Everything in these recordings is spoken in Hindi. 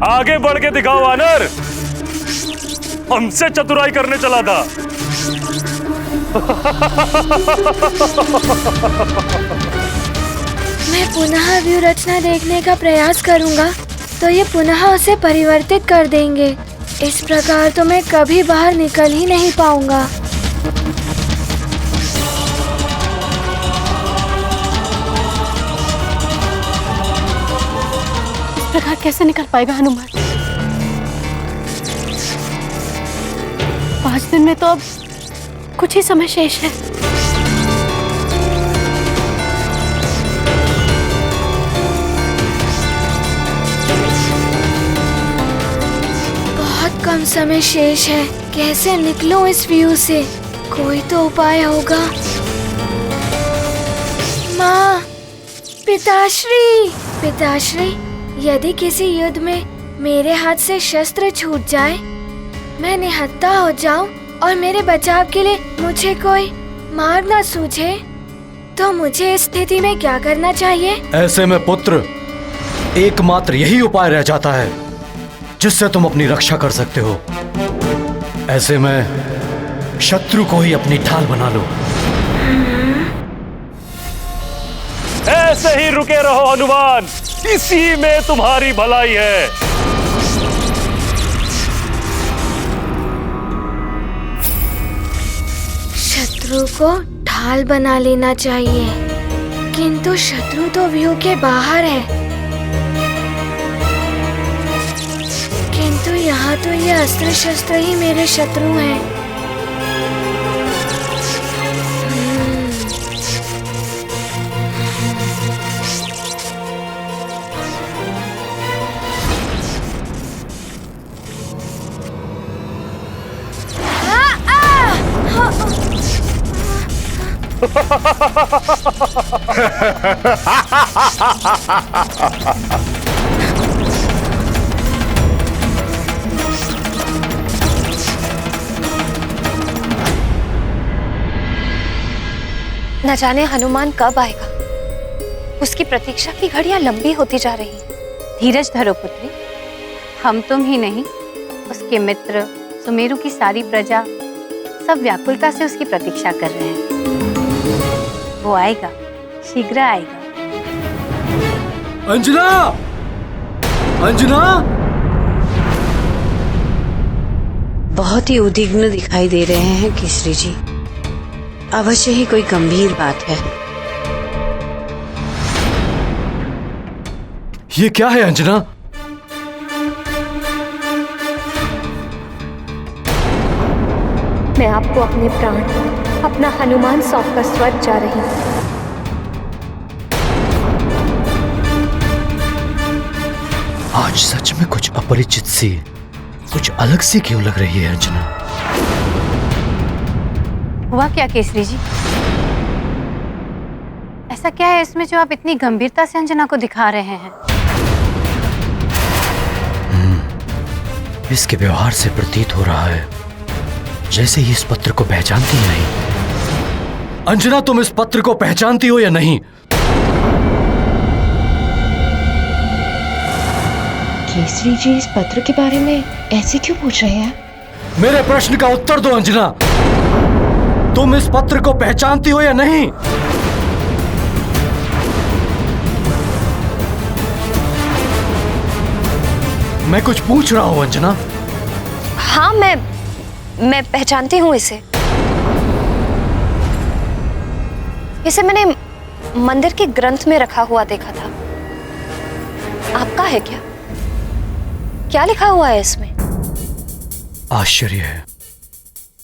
आगे बढ़ के दिखाओ वानर, हमसे चतुराई करने चला था। मैं पुनः व्यू रचना देखने का प्रयास करूंगा तो ये पुनः उसे परिवर्तित कर देंगे। इस प्रकार तो मैं कभी बाहर निकल ही नहीं पाऊंगा। इस प्रकार कैसे निकल पाएगा हनुमान? 5 दिन में तो अब कुछ ही समय शेष है। बहुत कम समय शेष है। कैसे निकलूं इस व्यू से? कोई तो उपाय होगा। माँ, पिताश्री, पिताश्री, यदि किसी युद्ध में मेरे हाथ से शस्त्र छूट जाए, मैं निहत्था हो जाऊं और मेरे बचाव के लिए मुझे कोई मार्ग न सूझे, तो मुझे इस स्थिति में क्या करना चाहिए? ऐसे में पुत्र, एकमात्र यही उपाय रह जाता है जिससे तुम अपनी रक्षा कर सकते हो। ऐसे में शत्रु को ही अपनी ढाल बना लो। ऐसे ही रुके रहो हनुमान, इसी में तुम्हारी भलाई है। शत्रु को ढाल बना लेना चाहिए, किंतु शत्रु तो व्यू के बाहर है। किंतु यहाँ तो ये अस्त्र शस्त्र ही मेरे शत्रु हैं। न जाने हनुमान कब आएगा। उसकी प्रतीक्षा की घड़ियां लंबी होती जा रही हैं। धीरज धरो पुत्री, हम तुम ही नहीं, उसके मित्र, सुमेरु की सारी प्रजा सब व्याकुलता से उसकी प्रतीक्षा कर रहे हैं। वो आएगा, शीघ्र आएगा। अंजना! अंजना! बहुत ही उद्विग्न दिखाई दे रहे हैं केसरी जी। अवश्य ही कोई गंभीर बात है। ये क्या है अंजना? मैं आपको अपने प्राण, अपना हनुमान सौंपकर स्वर्ग जा रही हूँ। आज सच में कुछ अपरिचित सी, कुछ अलग सी क्यों लग रही है अंजना? हुआ क्या केसरी जी? ऐसा क्या है इसमें जो आप इतनी गंभीरता से अंजना को दिखा रहे हैं? इसके व्यवहार से प्रतीत हो रहा है जैसे ही इस पत्र को पहचानती ही नहीं। अंजना, तुम इस पत्र को पहचानती हो या नहीं? केसरी जी इस पत्र के बारे में ऐसे क्यों पूछ रहे हैं? मेरे प्रश्न का उत्तर दो अंजना। तुम इस पत्र को पहचानती हो या नहीं? मैं कुछ पूछ रहा हूं अंजना। हाँ, मैं पहचानती हूँ इसे। इसे मैंने मंदिर के ग्रंथ में रखा हुआ देखा था। आपका है क्या? क्या लिखा हुआ है इसमें? आश्चर्य है,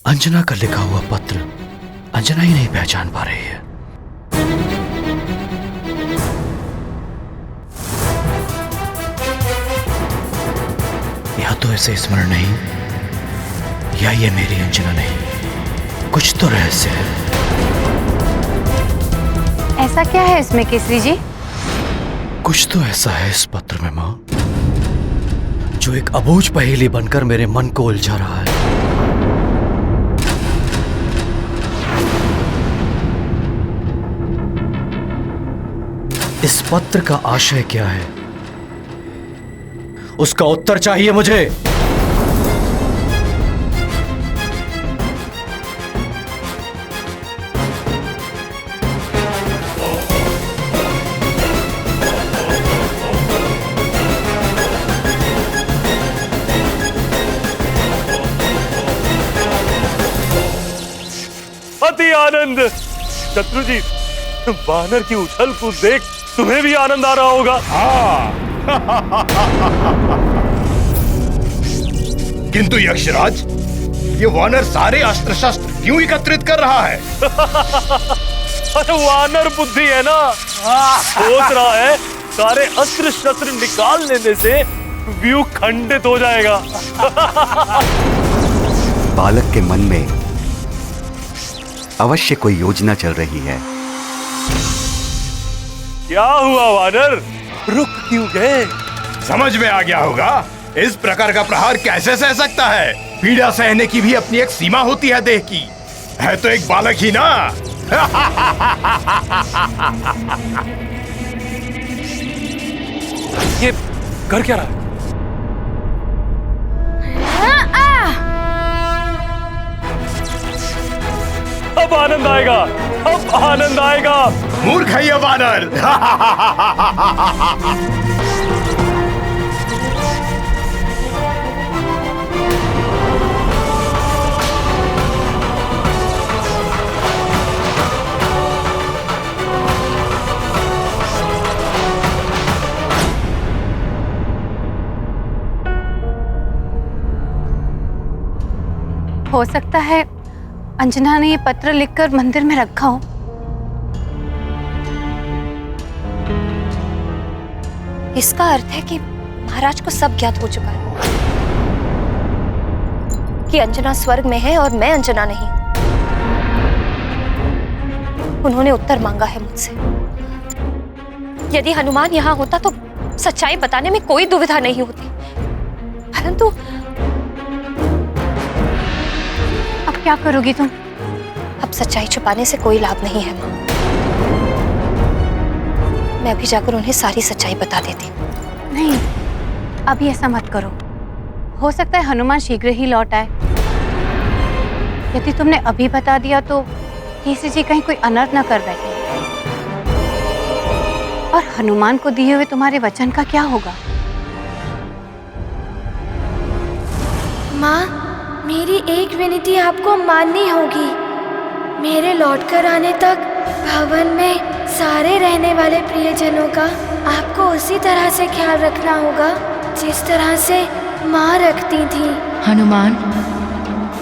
अंजना का लिखा हुआ पत्र अंजना ही नहीं पहचान पा रही है। या तो इसे स्मरण नहीं, या ये मेरी अंजना नहीं। कुछ तो रहस्य है। ऐसा क्या है इसमें केसरी जी? कुछ तो ऐसा है इस पत्र में मां, जो एक अबूझ पहेली बनकर मेरे मन को उलझा रहा है। इस पत्र का आशय क्या है उसका उत्तर चाहिए मुझे। अति आनंद। शत्रुजी, वानर की उछल कूद देख तुम्हें भी आनंद आ रहा होगा। किंतु यक्षराज, ये वानर सारे अस्त्र शस्त्र क्यों एकत्रित कर रहा है? अरे वानर बुद्धि है ना, सोच रहा है सारे अस्त्र शस्त्र निकाल लेने से व्यू खंडित हो जाएगा। बालक के मन में अवश्य कोई योजना चल रही है। क्या हुआ वानर, रुक क्यों गए? समझ में आ गया होगा, इस प्रकार का प्रहार कैसे सह सकता है? पीड़ा सहने की भी अपनी एक सीमा होती है देह की। है तो एक बालक ही ना। ये कर क्या रहा है? अब आनंद आएगा, अब आनंद आएगा। मूर्ख है ये वानर। हो सकता है अंजना ने ये पत्र लिखकर मंदिर में रखा हो। इसका अर्थ है कि महाराज को सब ज्ञात हो चुका है कि अंजना स्वर्ग में है और मैं अंजना नहीं। उन्होंने उत्तर मांगा है मुझसे। यदि हनुमान यहाँ होता तो सच्चाई बताने में कोई दुविधा नहीं होती, परंतु अब क्या करोगी तुम? अब सच्चाई छुपाने से कोई लाभ नहीं है माँ। मैं अभी जाकर उन्हें सारी सच्चाई बता देती हूँ। नहीं, अभी ऐसा मत करो। हो सकता है हनुमान शीघ्र ही लौट आए। यदि तुमने अभी बता दिया तो केसरी जी कहीं कोई अनर्थ न कर बैठे। और हनुमान को दिए हुए तुम्हारे वचन का क्या होगा? माँ, मेरी एक विनती आपको माननी होगी। मेरे लौटकर आने तक भवन में सारे रहने वाले प्रियजनों का आपको उसी तरह से ख्याल रखना होगा जिस तरह से माँ रखती थी। हनुमान,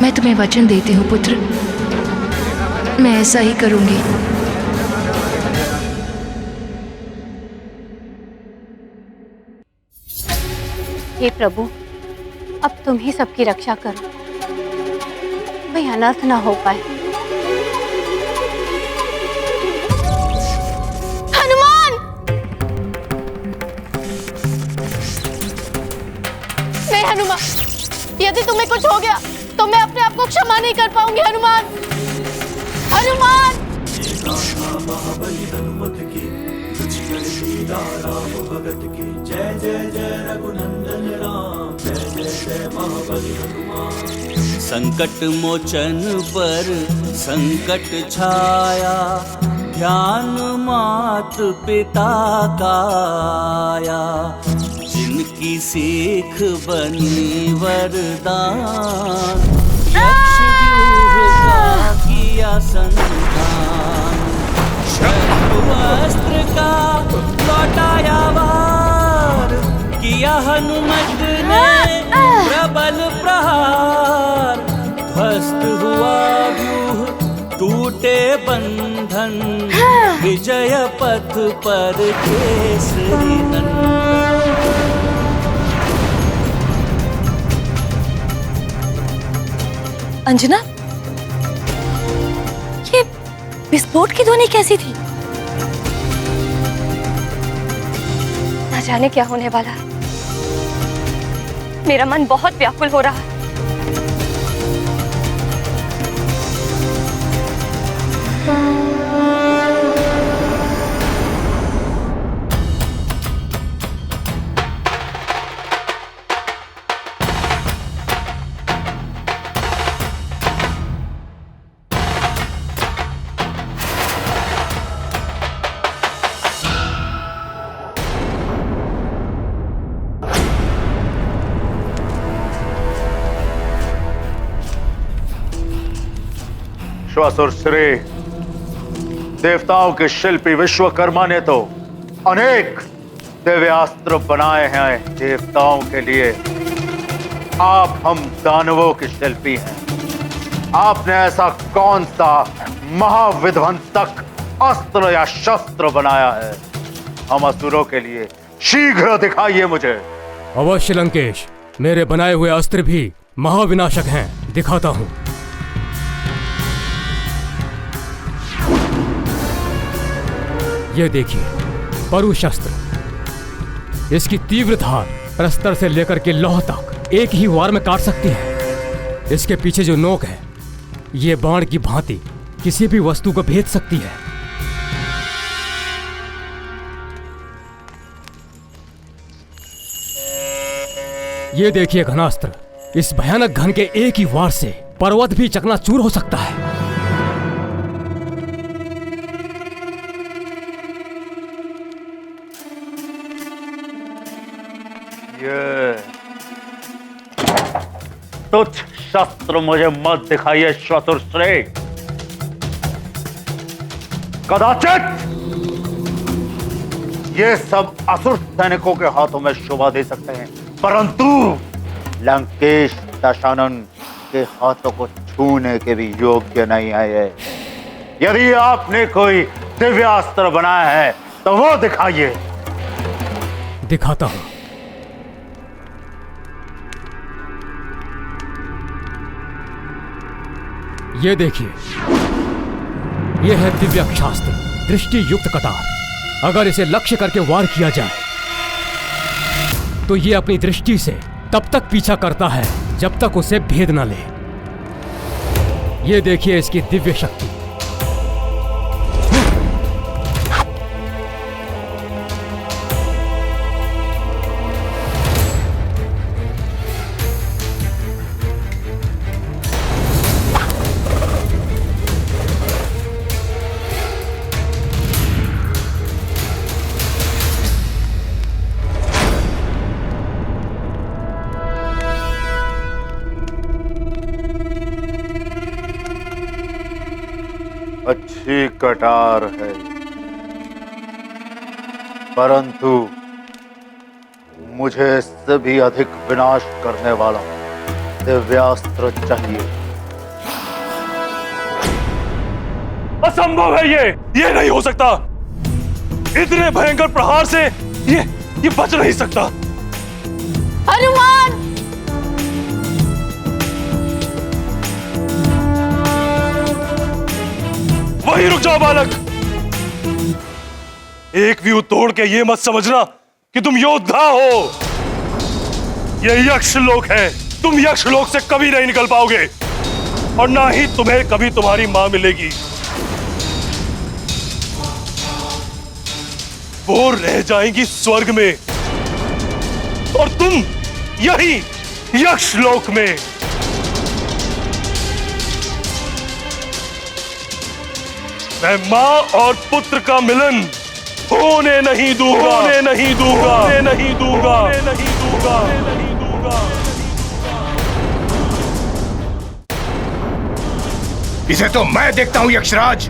मैं तुम्हें वचन देती हूँ पुत्र, मैं ऐसा ही करूँगी। हे प्रभु, अब तुम ही सबकी रक्षा करो, कोई अनर्थ ना हो पाए। हनुमान! नहीं हनुमान, यदि तुम्हें कुछ हो गया तो मैं अपने आप को क्षमा नहीं कर पाऊंगी। हनुमान, हनुमान! संकट मोचन पर संकट छाया, ध्यान मात पिता का आया। जिनकी सीख बनी वरदान, यक्ष व्यूह का किया संधान। शत्रुअस्त्र का लौटाया वार, किया हनुमत ने प्रबल प्रहार। ध्वस्त हुआ व्यूह, टूटे बंधन, विजय पथ पर केसरी नंदन। अंजना, ये विस्फोट की ध्वनि कैसी थी? न जाने क्या होने वाला है। मेरा मन बहुत व्याकुल हो रहा है। श्वासुर श्री, देवताओं के शिल्पी विश्वकर्मा ने तो अनेक दिव्यास्त्र बनाए हैं देवताओं के लिए। आप हम दानवों के शिल्पी हैं। आपने ऐसा कौन सा महाविध्वंसक अस्त्र या शस्त्र बनाया है हम असुरों के लिए? शीघ्र दिखाइए मुझे। अवश्य लंकेश, मेरे बनाए हुए अस्त्र भी महाविनाशक हैं। दिखाता हूं। यह देखिए, परुशस्त्र। इसकी तीव्र धार प्रस्तर से लेकर के लौह तक एक ही वार में काट सकती है। इसके पीछे जो नोक है, ये बाण की भांति किसी भी वस्तु को भेद सकती है। ये देखिए घनास्त्र, इस भयानक घन के एक ही वार से पर्वत भी चकनाचूर हो सकता है। ये तुच्छ शस्त्र मुझे मत दिखाइए श्वासुरश्रेय। कदाचित ये सब असुर सैनिकों के हाथों में शोभा दे सकते हैं, परंतु लंकेश दशानन के हाथों को छूने के भी योग्य नहीं है ये। यदि आपने कोई दिव्यास्त्र बनाया है तो वो दिखाइए। दिखाता हूं। ये देखिए, यह है दिव्यास्त्र, दृष्टि युक्त कटार। अगर इसे लक्ष्य करके वार किया जाए तो ये अपनी दृष्टि से तब तक पीछा करता है जब तक उसे भेद न ले। ये देखिए इसकी दिव्य शक्ति। अच्छी कटार है, परंतु मुझे इससे भी अधिक विनाश करने वाला दिव्यास्त्र चाहिए। असंभव है ये नहीं हो सकता। इतने भयंकर प्रहार से ये बच नहीं सकता। हनुमान! वहीं रुक जाओ बालक। एक व्यू तोड़ के ये मत समझना कि तुम योद्धा हो। ये यक्ष लोक है। तुम यक्ष लोक से कभी नहीं निकल पाओगे और ना ही तुम्हें कभी तुम्हारी मां मिलेगी। वो रह जाएंगी स्वर्ग में और तुम यही यक्ष लोक में। मैं मां और पुत्र का मिलन होने नहीं दूंगा, होने नहीं दूंगा, होने नहीं दूंगा, होने नहीं दूंगा, होने नहीं दूंगा। इसे तो मैं देखता हूं यक्षराज।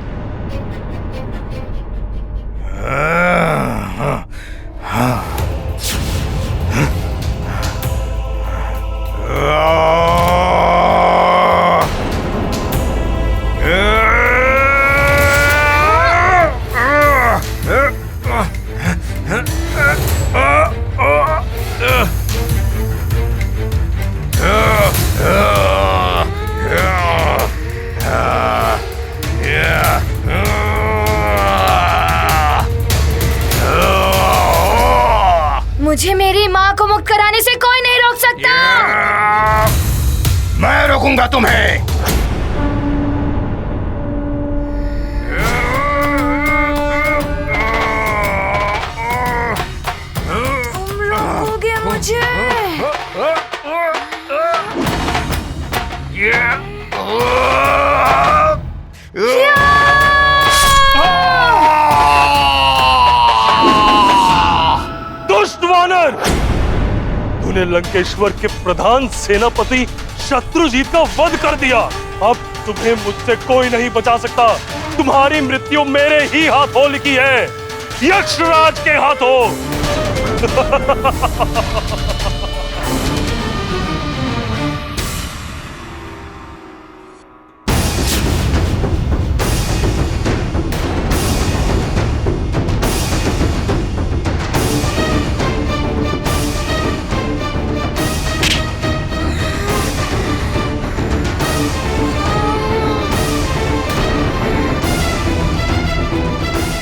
मुझे मेरी माँ को मुक्त कराने से कोई नहीं रोक सकता। मैं रोकूंगा तुम्हें। तुम रोकोगे मुझे? दुष्ट वानर! तूने लंकेश्वर के प्रधान सेनापति शत्रुजीत का वध कर दिया। अब तुम्हें मुझसे कोई नहीं बचा सकता। तुम्हारी मृत्यु मेरे ही हाथों लिखी है, यक्षराज के हाथों।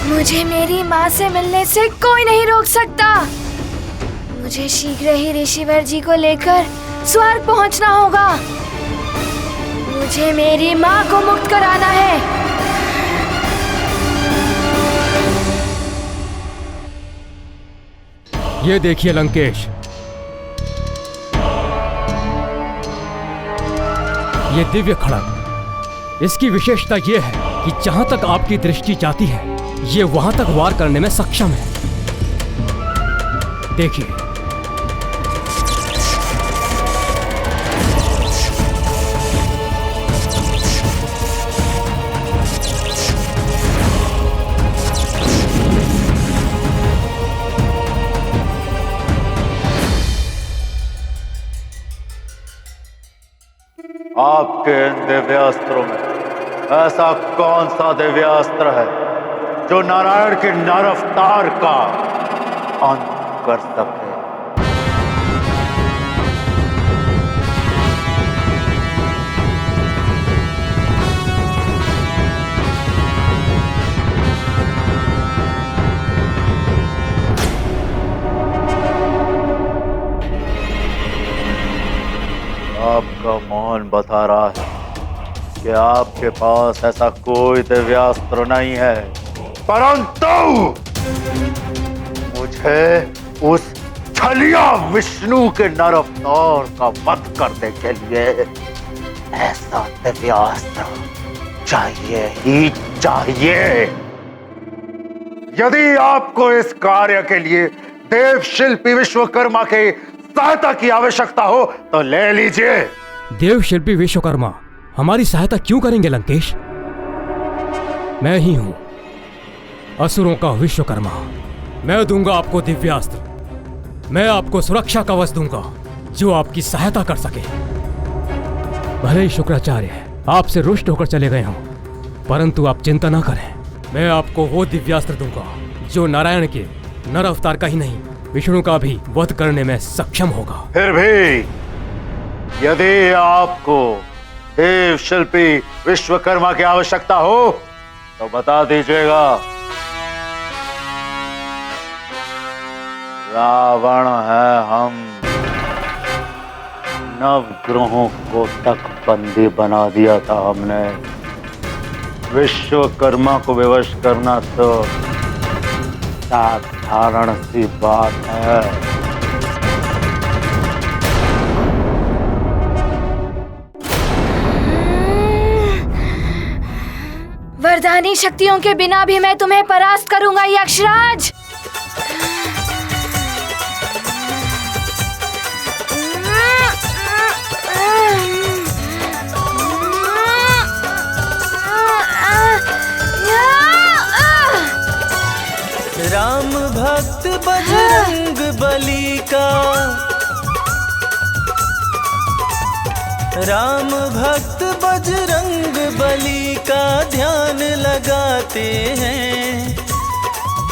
मुझे मेरी माँ से मिलने से कोई नहीं रोक सकता। मुझे शीघ्र ही ऋषिवर जी को लेकर स्वर्ग पहुँचना होगा। मुझे मेरी माँ को मुक्त कराना है। ये देखिए लंकेश, ये दिव्य खड़ग, इसकी विशेषता ये है कि जहां तक आपकी दृष्टि जाती है ये वहां तक वार करने में सक्षम है। देखिए, आपके इन दिव्यास्त्रों में ऐसा कौन सा दिव्यास्त्र है जो नारायण के नर अवतार का अंत कर सके? आपका मौन बता रहा है कि आपके पास ऐसा कोई दिव्यास्त्र नहीं है, परंतु मुझे उस छलिया विष्णु के नर अवतार का वध करने के लिए ऐसा दिव्यास्त्र चाहिए ही चाहिए। यदि आपको इस कार्य के लिए देव शिल्पी विश्वकर्मा के सहायता की आवश्यकता हो तो ले लीजिए। देव शिल्पी विश्वकर्मा हमारी सहायता क्यों करेंगे लंकेश? मैं ही हूं असुरों का विश्वकर्मा। मैं दूंगा आपको दिव्यास्त्र, मैं आपको सुरक्षा कवच दूंगा जो आपकी सहायता कर सके। भले ही शुक्राचार्य आपसे रुष्ट होकर चले गए हों, परंतु आप चिंता ना करें, मैं आपको वो दिव्यास्त्र दूंगा जो नारायण के नर अवतार का ही नहीं विष्णु का भी वध करने में सक्षम होगा। फिर भी यदि आपको देव शिल्पी विश्वकर्मा की आवश्यकता हो तो बता दीजिएगा। रावण है हम, नवग्रहों को तक बंदी बना दिया था हमने। विश्वकर्मा को विवश करना तो साधारण सी बात है। वरदानी शक्तियों के बिना भी मैं तुम्हें परास्त करूंगा यक्षराज। राम भक्त बजरंग बली का, राम भक्त बजरंग बली का ध्यान लगाते हैं।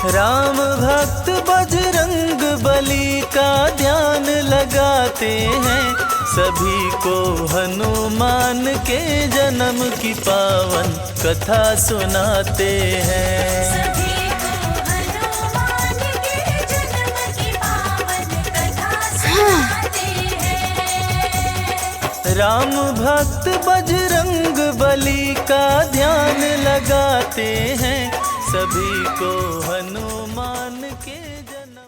राम भक्त बजरंग बली का ध्यान लगाते हैं। सभी को हनुमान के जन्म की पावन कथा सुनाते हैं। राम भक्त बजरंग बली का ध्यान लगाते हैं। सभी को हनुमान के जन्म।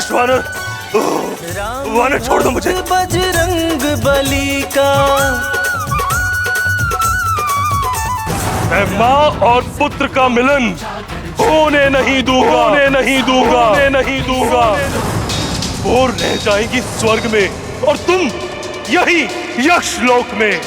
खामोश वानर, वानर छोड़ दो मुझे। बजरंग बली का मैं माँ और पुत्र का मिलन होने नहीं दूंगा, होने नहीं दूंगा, होने नहीं दूंगा। वो रह जाएगी स्वर्ग में और तुम यही यक्ष लोक में।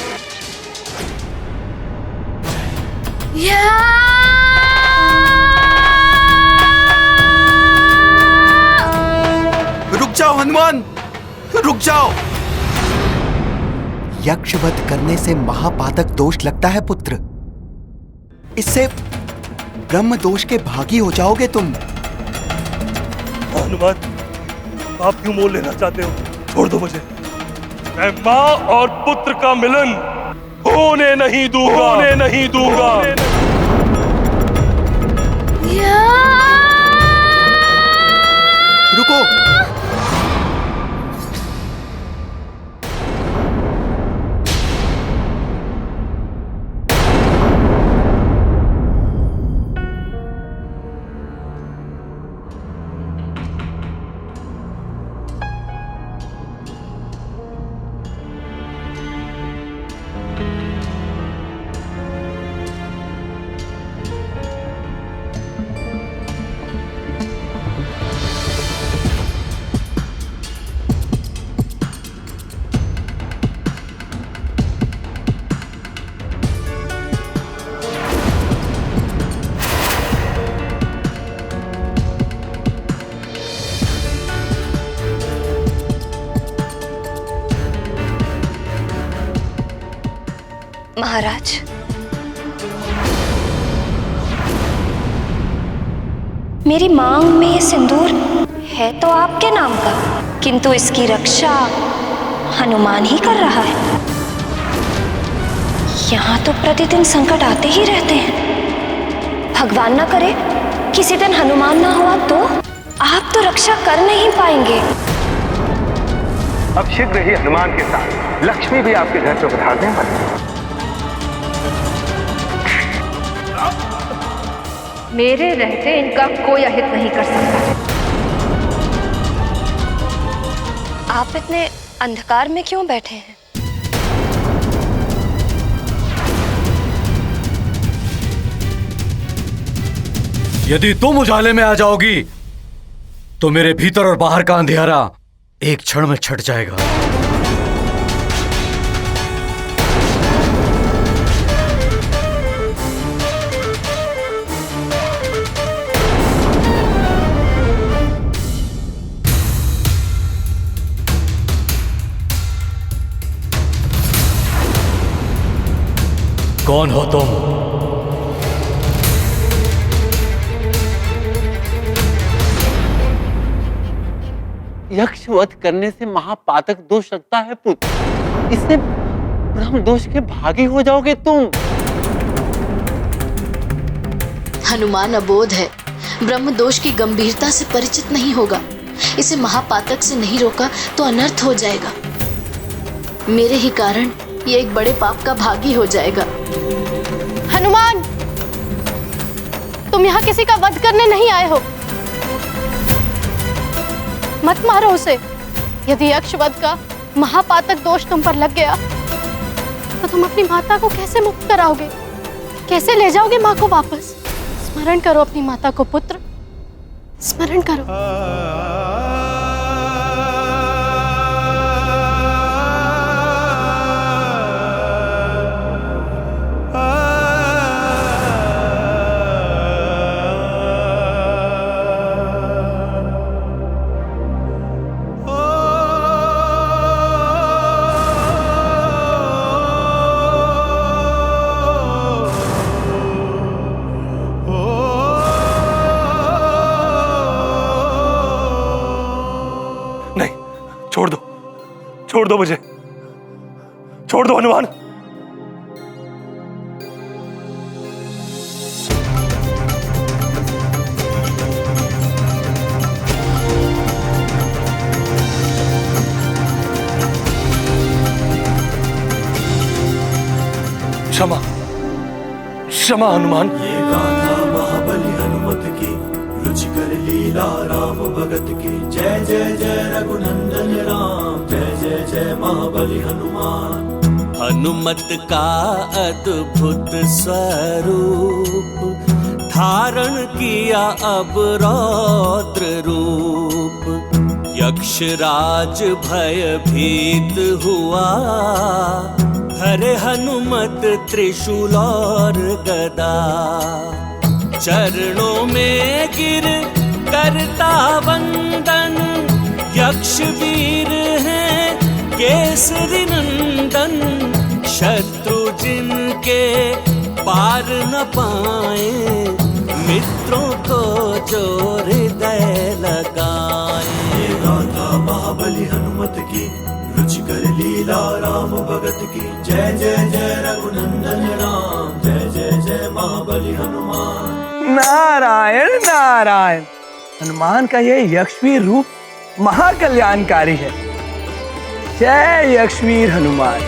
रुक जाओ हनुमान, रुक जाओ। यक्षवध करने से महापातक दोष लगता है पुत्र। इससे ब्रह्म दोष के भागी हो जाओगे तुम। हनुमान, आप क्यों मोल लेना चाहते हो? छोड़ दो मुझे। मैं माँ और पुत्र का मिलन होने नहीं दूंगा, होने नहीं दूंगा। रुको। महाराज, मेरी मांग में ये सिंदूर है तो आपके नाम का, किंतु इसकी रक्षा हनुमान ही कर रहा है। यहाँ तो प्रतिदिन संकट आते ही रहते हैं। भगवान ना करे किसी दिन हनुमान ना हुआ तो आप तो रक्षा कर नहीं पाएंगे। अब शीघ्र ही हनुमान के साथ लक्ष्मी भी आपके घर पर पधारने वाली है। मेरे रहते इनका कोई अहित नहीं कर सकता। आप इतने अंधकार में क्यों बैठे हैं? यदि तुम उजाले में आ जाओगी तो मेरे भीतर और बाहर का अंधियारा एक क्षण में छट जाएगा। कौन हो तुम? यक्ष वध करने से महापातक दोष लगता है पुत्र। इससे ब्रह्म दोष के भागी हो जाओगे तुम। हनुमान अबोध है, ब्रह्म दोष की गंभीरता से परिचित नहीं होगा। इसे महापातक से नहीं रोका तो अनर्थ हो जाएगा। मेरे ही कारण ये एक बड़े पाप का भागी हो जाएगा। हनुमान, तुम यहाँ किसी का वध करने नहीं आए हो। मत मारो उसे। यदि यक्षवध का महापातक दोष तुम पर लग गया तो तुम अपनी माता को कैसे मुक्त कराओगे? कैसे ले जाओगे माँ को वापस? स्मरण करो अपनी माता को पुत्र, स्मरण करो। छोड़ दो मुझे, छोड़ दो हनुमान। क्षमा, क्षमा हनुमान। ये गाथा महाबली हनुमत की रुचि करे लीला राम भगत की जय जय जय रघुनंदन राम जय जय जय महाबली हनुमान। हनुमत का अद्भुत स्वरूप धारण किया अब रौद्र रूप। यक्षराज भयभीत हुआ धरे हनुमत त्रिशूल और गदा। चरणों में गिर करता वंदन यक्ष वीर हैं केसरी नंदन। शत्रु जिनके पार न पाए मित्रों को जो हृदय लगाए। गाथा महाबली हनुमत की रुचिकर लीला राम भगत की जय जय जय रघुनंदन राम जय जय जय महाबली हनुमान। नारायण नारायण, हनुमान का ये यक्षवीर रूप महाकल्याणकारी है। जय यक्षवीर हनुमान।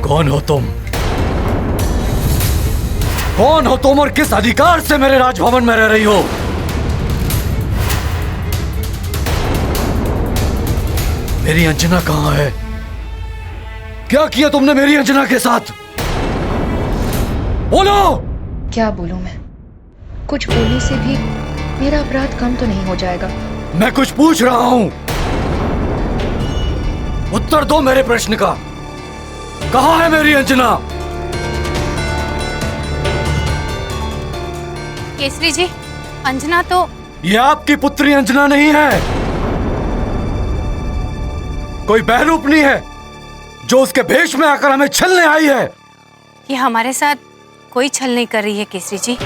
कौन हो तुम? कौन हो तुम और किस अधिकार से मेरे राजभवन में रह रही हो? मेरी अंजना कहां है? क्या किया तुमने मेरी अंजना के साथ? बोलो। क्या बोलूं मैं? कुछ बोलने से भी मेरा अपराध कम तो नहीं हो जाएगा। मैं कुछ पूछ रहा हूं, उत्तर दो मेरे प्रश्न का। कहां है मेरी अंजना? केसरी जी, अंजना तो ये आपकी पुत्री अंजना नहीं है, कोई बहरूपनी है जो उसके भेष में आकर हमें छलने आई है। ये हमारे साथ कोई छल नहीं कर रही है केसरी जी।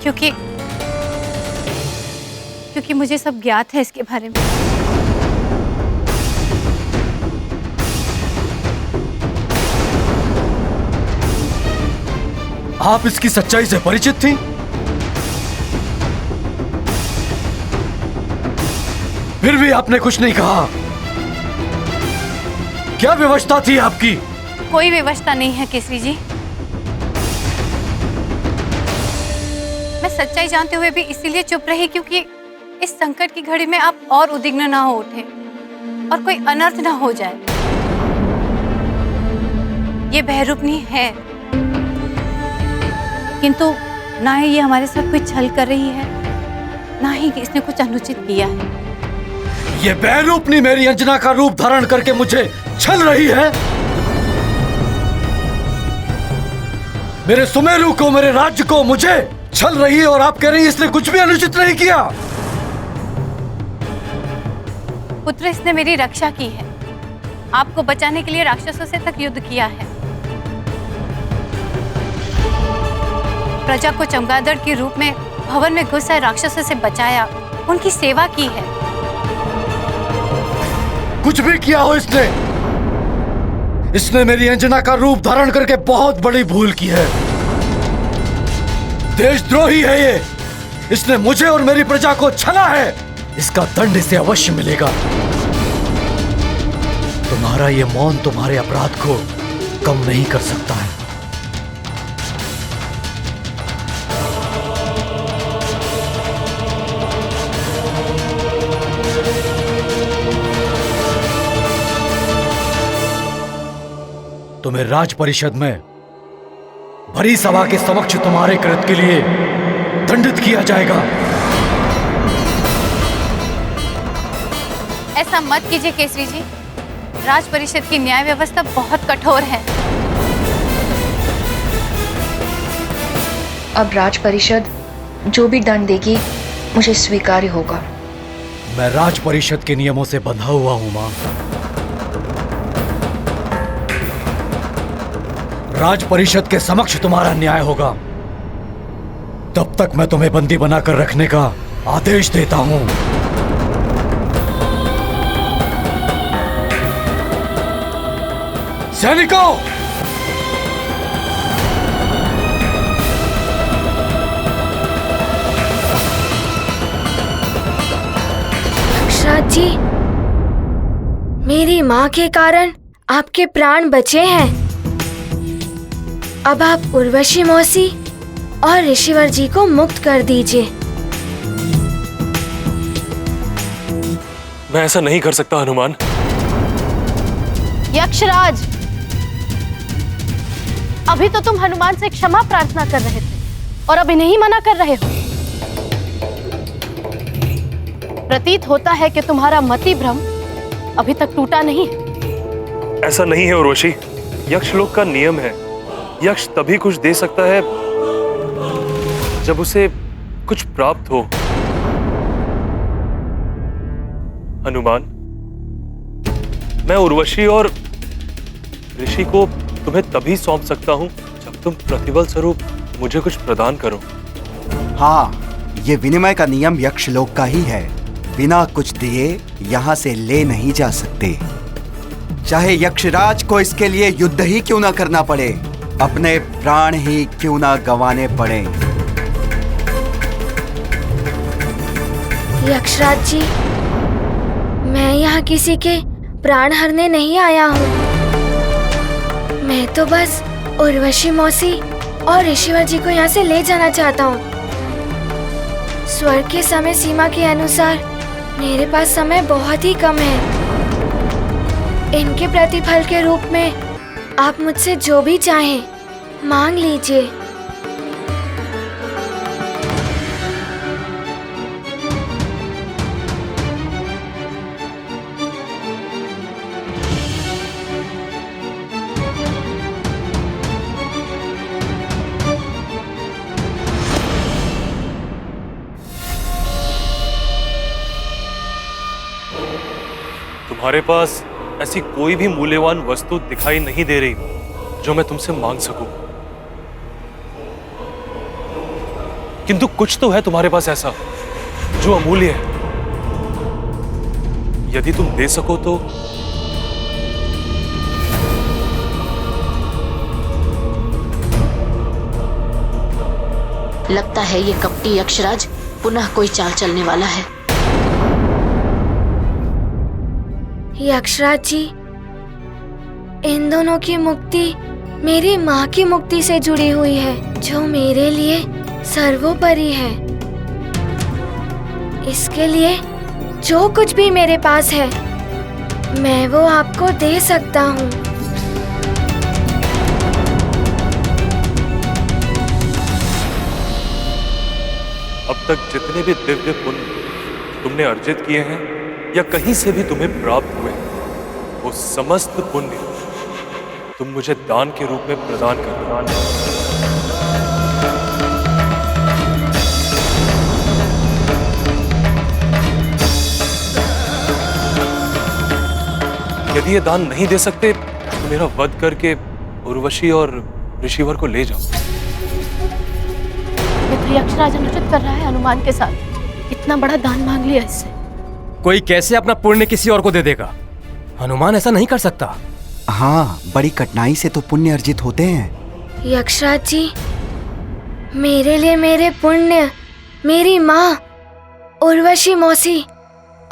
क्योंकि मुझे सब ज्ञात है इसके बारे में। आप इसकी सच्चाई से परिचित थी? फिर भी आपने कुछ नहीं कहा। क्या व्यवस्था थी आपकी? कोई व्यवस्था नहीं है केसरी जी। मैं सच्चाई जानते हुए भी इसीलिए चुप रही क्योंकि इस संकट की घड़ी में आप और उद्विग्न ना हो उठे और कोई अनर्थ ना हो जाए। ये बहरूपनी है, किंतु ना ही ये हमारे साथ कोई छल कर रही है, ना ही इसने कुछ अनुचित किया है। ये बहरूपनी मेरी अंजना का रूप धारण करके मुझे छल रही है। मेरे सुमेरु को, मेरे राज्य को मुझे छल रही है और आप कह रही हैं इसने कुछ भी अनुचित नहीं किया। पुत्र, इसने मेरी रक्षा की है, आपको बचाने के लिए राक्षसों से तक युद्ध किया है, प्रजा को चमगादड़ के रूप में भवन में घुस आए राक्षसों से बचाया, उनकी सेवा की है। कुछ भी किया हो इसने मेरी अंजना का रूप धारण करके बहुत बड़ी भूल की है। देशद्रोही है ये। इसने मुझे और मेरी प्रजा को छला है। इसका दंड इसे अवश्य मिलेगा। तुम्हारा ये मौन तुम्हारे अपराध को कम नहीं कर सकता है। तुम्हें राज परिषद में भरी सभा के समक्ष तुम्हारे कृत्य के लिए दंडित किया जाएगा। ऐसा मत कीजिए केसरी जी, राज परिषद की न्याय व्यवस्था बहुत कठोर है। अब राज परिषद जो भी दंड देगी मुझे स्वीकार्य होगा। मैं राज परिषद के नियमों से बंधा हुआ हूं मां। राज परिषद के समक्ष तुम्हारा न्याय होगा। तब तक मैं तुम्हें बंदी बनाकर रखने का आदेश देता हूं। सैनिकों, यक्षराज जी, मेरी माँ के कारण आपके प्राण बचे हैं। अब आप उर्वशी मौसी और ऋषिवर जी को मुक्त कर दीजिए। मैं ऐसा नहीं कर सकता हनुमान। यक्षराज, अभी तो तुम हनुमान से क्षमा प्रार्थना कर रहे थे और अभी नहीं मना कर रहे हो। प्रतीत होता है कि तुम्हारा मति भ्रम अभी तक टूटा नहीं है। ऐसा नहीं है उर्वशी, यक्षलोक का नियम है, यक्ष तभी कुछ दे सकता है जब उसे कुछ प्राप्त हो। हनुमान, मैं उर्वशी और ऋषि को तुम्हें तभी सौंप सकता हूं जब तुम प्रतिबल स्वरूप मुझे कुछ प्रदान करो। हाँ, ये विनिमय का नियम यक्षलोक का ही है। बिना कुछ दिए यहाँ से ले नहीं जा सकते, चाहे यक्षराज को इसके लिए युद्ध ही क्यों ना करना पड़े, अपने प्राण ही क्यों ना गंवाने पड़े। यक्षराज जी, मैं यहाँ किसी के प्राण हरने नहीं आया हूँ। मैं तो बस उर्वशी मौसी और ऋषिवर जी को यहाँ से ले जाना चाहता हूँ। स्वर्ग के समय सीमा के अनुसार मेरे पास समय बहुत ही कम है। इनके प्रतिफल के रूप में आप मुझसे जो भी चाहें मांग लीजिए। तुम्हारे पास ऐसी कोई भी मूल्यवान वस्तु दिखाई नहीं दे रही जो मैं तुमसे मांग सकूं, किंतु कुछ तो है तुम्हारे पास ऐसा जो अमूल्य है। यदि तुम दे सको तो लगता है ये कपटी यक्षराज पुनः कोई चाल चलने वाला है। यक्षराज जी, इन दोनों की मुक्ति मेरी माँ की मुक्ति से जुड़ी हुई है, जो मेरे लिए सर्वोपरि है। इसके लिए जो कुछ भी मेरे पास है मैं वो आपको दे सकता हूँ। अब तक जितने भी दिव्य पुण्य तुमने अर्जित किए हैं या कहीं से भी तुम्हें प्राप्त हुए, वो समस्त पुण्य तुम मुझे दान के रूप में प्रदान करना। यदि ये दान नहीं दे सकते तो मेरा वध करके उर्वशी और ऋषिवर को ले जाओ। मित्र यक्षराज अनुचित कर रहा है हनुमान के साथ। इतना बड़ा दान मांग लिया इससे। कोई कैसे अपना पुण्य किसी और को दे देगा? हनुमान ऐसा नहीं कर सकता। हाँ, बड़ी कठिनाई से तो पुण्य अर्जित होते हैं। यक्षराज जी, मेरे लिए मेरे पुण्य मेरी माँ उर्वशी मौसी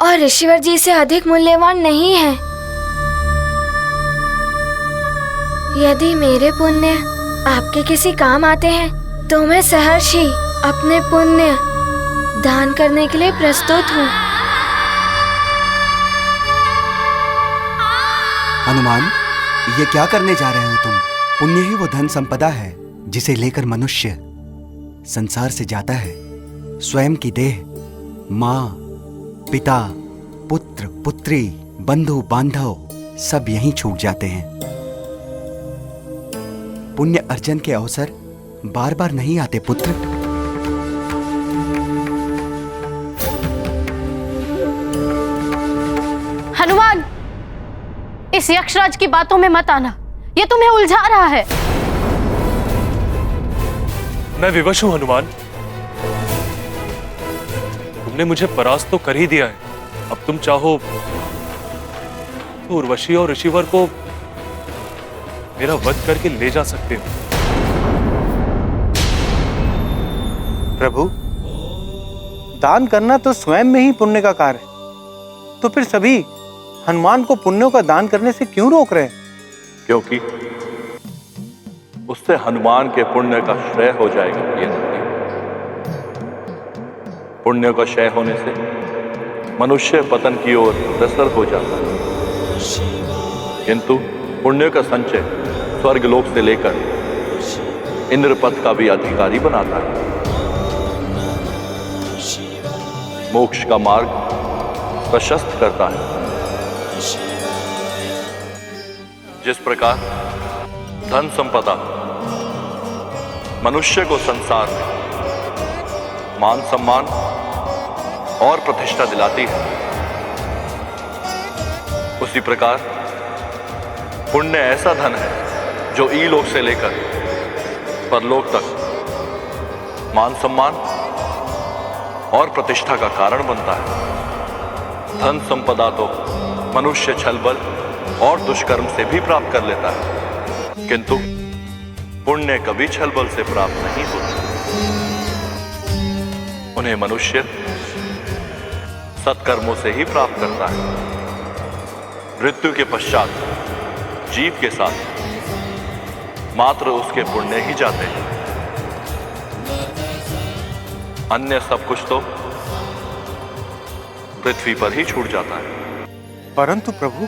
और ऋषिवर जी से अधिक मूल्यवान नहीं है। यदि मेरे पुण्य आपके किसी काम आते हैं तो मैं सहर्ष ही अपने पुण्य दान करने के लिए प्रस्तुत हूँ। हनुमान, ये क्या करने जा रहे हो तुम? पुण्य ही वो धन संपदा है जिसे लेकर मनुष्य संसार से जाता है। स्वयं की देह, माँ, पिता, पुत्र, पुत्री, बंधु, बांधव सब यहीं छूट जाते हैं। पुण्य अर्जन के अवसर बार बार नहीं आते पुत्र। हनुमान, इस यक्षराज की बातों में मत आना, ये तुम्हें उलझा रहा है। मैं विवश हूं हनुमान, तुमने मुझे परास्त तो कर ही दिया है। अब तुम चाहो तो उर्वशी और ऋषिवर को मेरा वध करके ले जा सकते हो। प्रभु, दान करना तो स्वयं में ही पुण्य का कार्य है, तो फिर सभी हनुमान को पुण्यों का दान करने से क्यों रोक रहे हैं? क्योंकि उससे हनुमान के पुण्य का क्षय हो जाएगा प्रिय नंदी। पुण्य का क्षय होने से मनुष्य पतन की ओर अग्रसर हो जाता है, किंतु पुण्य का संचय स्वर्गलोक से लेकर इंद्रपद का भी अधिकारी बनाता है। मोक्ष का मार्ग प्रशस्त करता है। जिस प्रकार धन संपदा मनुष्य को संसार में मान सम्मान और प्रतिष्ठा दिलाती है, उसी प्रकार पुण्य ऐसा धन है जो इलोक से लेकर परलोक तक मान सम्मान और प्रतिष्ठा का कारण बनता है। धन संपदा तो मनुष्य छल बल और दुष्कर्म से भी प्राप्त कर लेता है, किंतु पुण्य कभी छल बल से प्राप्त नहीं होता। उन्हें मनुष्य सत्कर्मों से ही प्राप्त करता है। मृत्यु के पश्चात जीव के साथ मात्र उसके पुण्य ही जाते हैं, अन्य सब कुछ तो पृथ्वी पर ही छूट जाता है। परंतु प्रभु,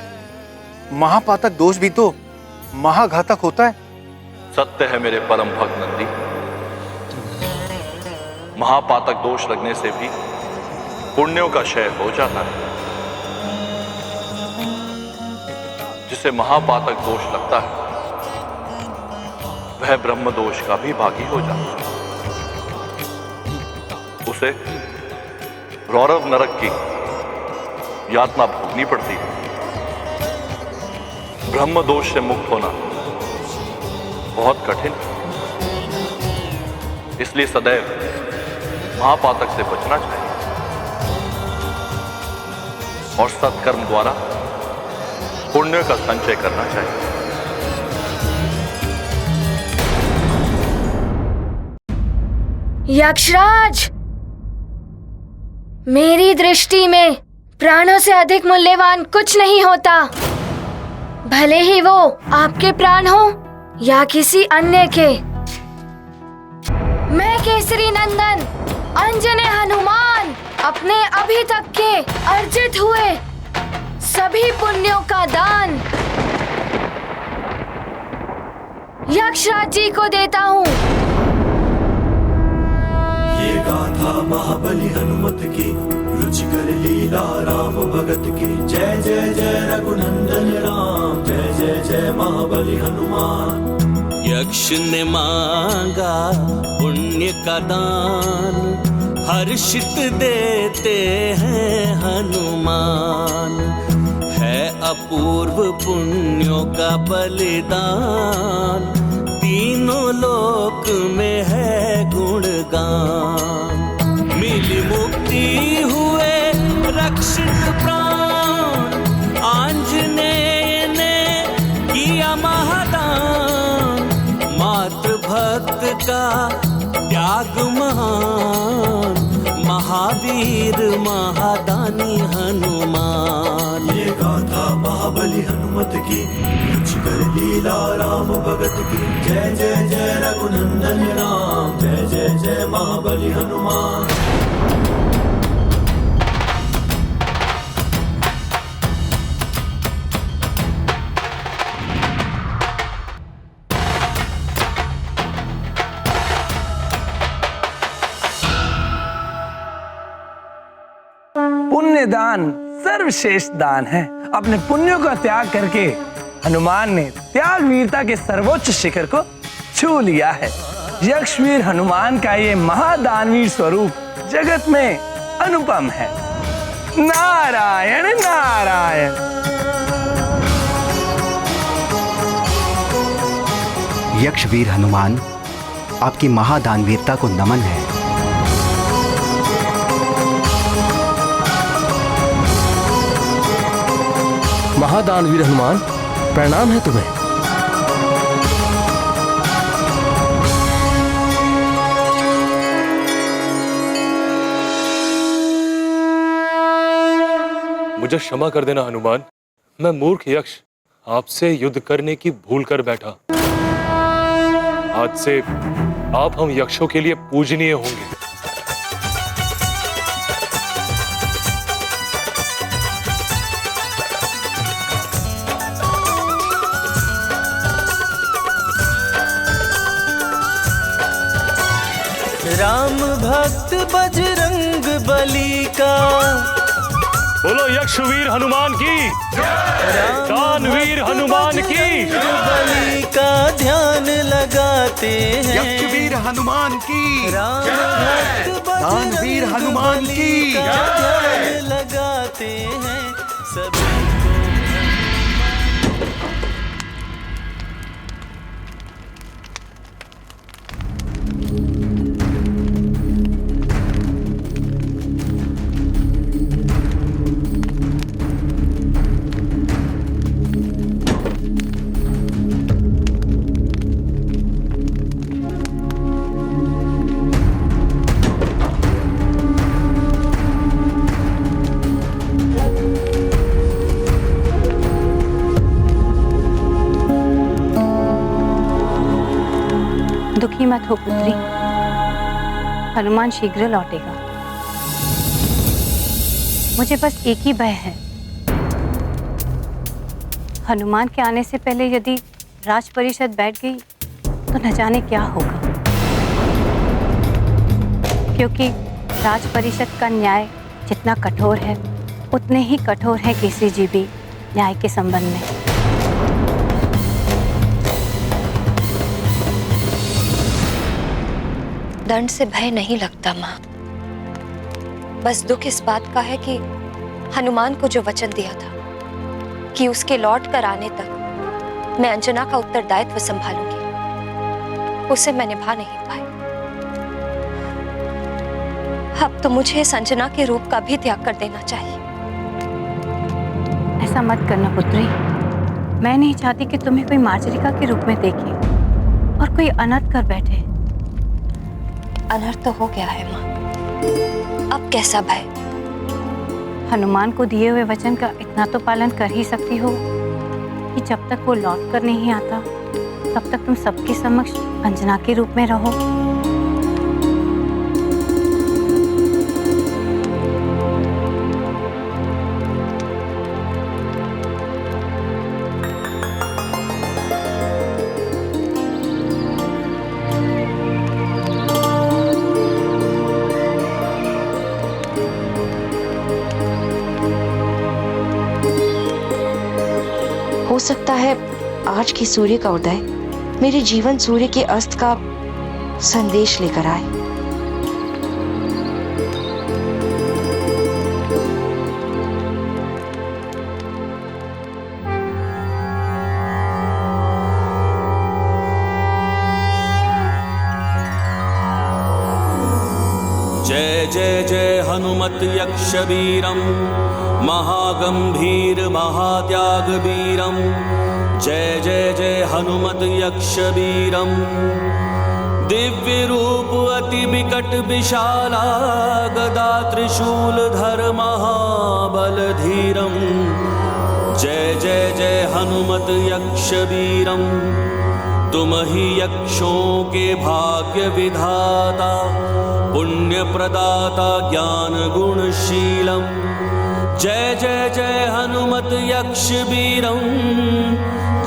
महापातक दोष भी तो महाघातक होता है। सत्य है मेरे परम भक्त नंदी, महापातक दोष लगने से भी पुण्यों का क्षय हो जाता है। जिसे महापातक दोष लगता है वह ब्रह्म दोष का भी भागी हो जाता है। उसे रौरव नरक की यातना भोगनी पड़ती है। ब्रह्म दोष से मुक्त होना बहुत कठिन है, इसलिए सदैव महापातक से बचना चाहिए और सत्कर्म द्वारा पुण्य का संचय करना चाहिए। यक्षराज, मेरी दृष्टि में प्राणों से अधिक मूल्यवान कुछ नहीं होता, भले ही वो आपके प्राण हो या किसी अन्य के। मैं केसरी नंदन अंजने हनुमान अपने अभी तक के अर्जित हुए सभी पुण्यों का दान यक्षराज जी को देता हूँ। ये गाथा महाबली हनुमत की, रुचिकर लीला राम भगत की। जय जय जय रघुनंदन राम, जय जय जय महाबली हनुमान। यक्ष ने मांगा पुण्य का दान, हर्षित देते हैं हनुमान। है अपूर्व पुण्यों का बलिदान, तीनों लोक में है गुणगान। मिली मुक्ति हुए रक्षित प्राण, आंजनेय ने किया महादान। मातृ भक्त का त्याग महान, महावीर महादानी हनुमान। ये गाथा महाबली हनुमत की, रुचिकर लीला राम भगत की। जय जय जय रघुनंदन राम, जय जय जय महाबली हनुमान। पुण्य दान सर्वश्रेष्ठ दान है। अपने पुण्यों का त्याग करके हनुमान ने त्याग वीरता के सर्वोच्च शिखर को छू लिया है। यक्षवीर हनुमान का ये महादानवीर स्वरूप जगत में अनुपम है। नारायण नारायण। यक्षवीर हनुमान, आपकी महादानवीरता को नमन है। महादानवीर हनुमान, प्रणाम है तुम्हें। मुझे क्षमा कर देना हनुमान। मैं मूर्ख यक्ष आपसे युद्ध करने की भूल कर बैठा। आज से आप हम यक्षों के लिए पूजनीय होंगे। राम भक्त बजरंग बली का बोलो यक्षवीर हनुमान की, दानवीर हनुमान की। बली का ध्यान लगाते हैं, यक्षवीर हनुमान की, राम भक्त दानवीर हनुमान की ध्यान लगाते हैं सभी। दुखी मत हो पुत्री, हनुमान शीघ्र लौटेगा। मुझे बस एक ही भय है, हनुमान के आने से पहले यदि राज परिषद बैठ गई तो न जाने क्या होगा। क्योंकि राज परिषद का न्याय जितना कठोर है उतने ही कठोर है केसरी जी भी न्याय के संबंध में। दंड से भय नहीं लगता माँ, बस दुख इस बात का है कि हनुमान को जो वचन दिया था कि उसके लौट कर आने तक मैं अंजना का उत्तरदायित्व संभालूंगी, उसे मैं निभा नहीं पाई। अब तो मुझे इस अंजना के रूप का भी त्याग कर देना चाहिए। ऐसा मत करना पुत्री, मैं नहीं चाहती कि तुम्हें कोई मार्जरिका के रूप में देखे और कोई अनर्थ कर बैठे। अनर्थ तो हो गया है माँ, अब कैसा भय? हनुमान को दिए हुए वचन का इतना तो पालन कर ही सकती हो कि जब तक वो लौट कर नहीं आता तब तक तुम सबके समक्ष अंजना के रूप में रहो। हो सकता है आज की सूर्य का उदय मेरे जीवन सूर्य के अस्त का संदेश लेकर आए। जय जय जय हनुमत यक्ष वीरम महागंभीर महात्याग वीरम। जय जय जय हनुमत यक्ष वीरम दिव्य रूप अति विकट विशाला गदा त्रिशूल धर महाबल धीरम। जय जय जय हनुमत यक्ष वीरम तुम ही यक्षों के भाग्य विधाता पुण्य प्रदाता ज्ञान गुणशीलम। जय जय जय हनुमत यक्ष वीरम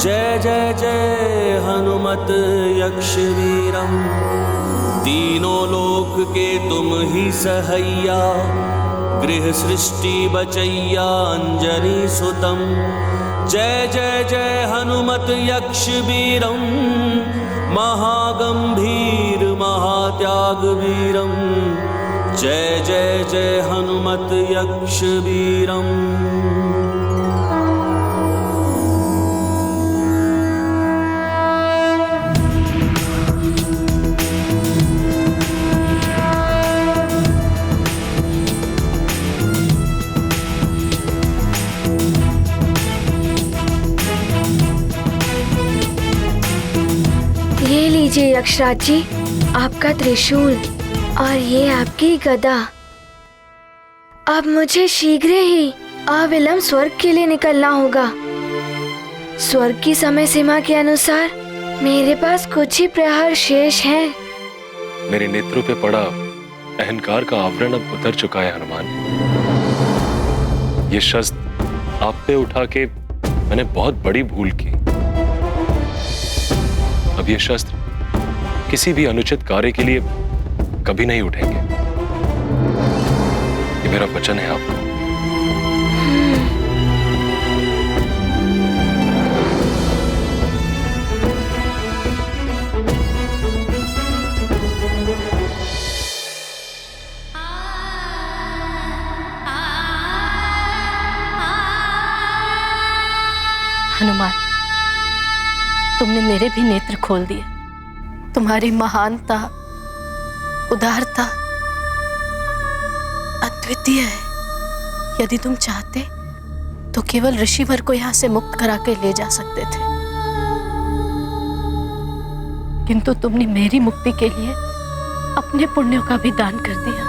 जय जय जय हनुमत यक्ष वीरम। तीनों लोक के तुम ही सहैया गृह सृष्टि बचैया अंजनी सुतम। जय जय जय हनुमत यक्ष वीरम महागंभीर महात्याग वीरम। जय जय जय हनुमत यक्ष वीरम। ये लीजिए यक्षराज जी, आपका त्रिशूल और ये आपकी गदा। अब मुझे शीघ्र ही अविलंब स्वर्ग के लिए निकलना होगा। स्वर्ग की समय सीमा के अनुसार मेरे पास कुछ ही प्रहर शेष हैं। मेरे नेत्रों पे पड़ा अहंकार का आवरण अब उतर चुका है हनुमान। ये शस्त्र आप पे उठा के मैंने बहुत बड़ी भूल की। अब ये शस्त्र किसी भी अनुचित कार्य के लिए कभी नहीं उठेंगे। ये मेरा वचन है आपको। हनुमान, तुमने मेरे भी नेत्र खोल दिए। तुम्हारी महानता, उदारता अद्वितीय है। यदि तुम चाहते तो केवल ऋषिवर को यहाँ से मुक्त करा के ले जा सकते थे, किंतु तुमने मेरी मुक्ति के लिए अपने पुण्यों का भी दान कर दिया।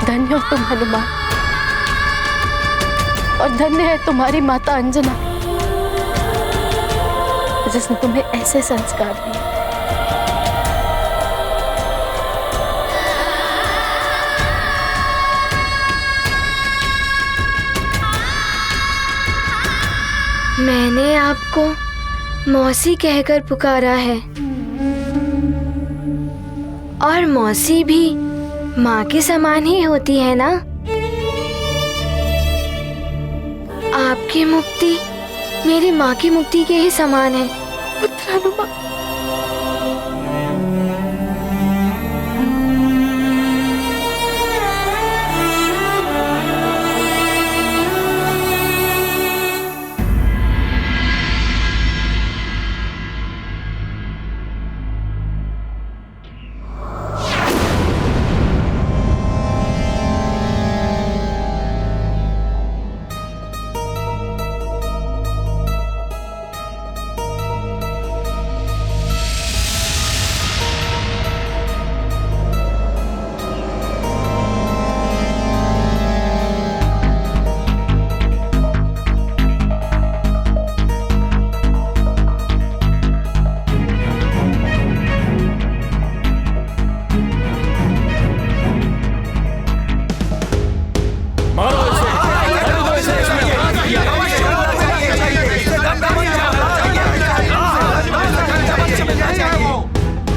धन्य हो तुम हनुमान, और धन्य है तुम्हारी माता अंजना, जिसने तुम्हें ऐसे संस्कार दिए। मैंने आपको मौसी कहकर पुकारा है, और मौसी भी माँ के समान ही होती है ना। आपकी मुक्ति मेरी माँ की मुक्ति के ही समान है। पुत्र हनुमान,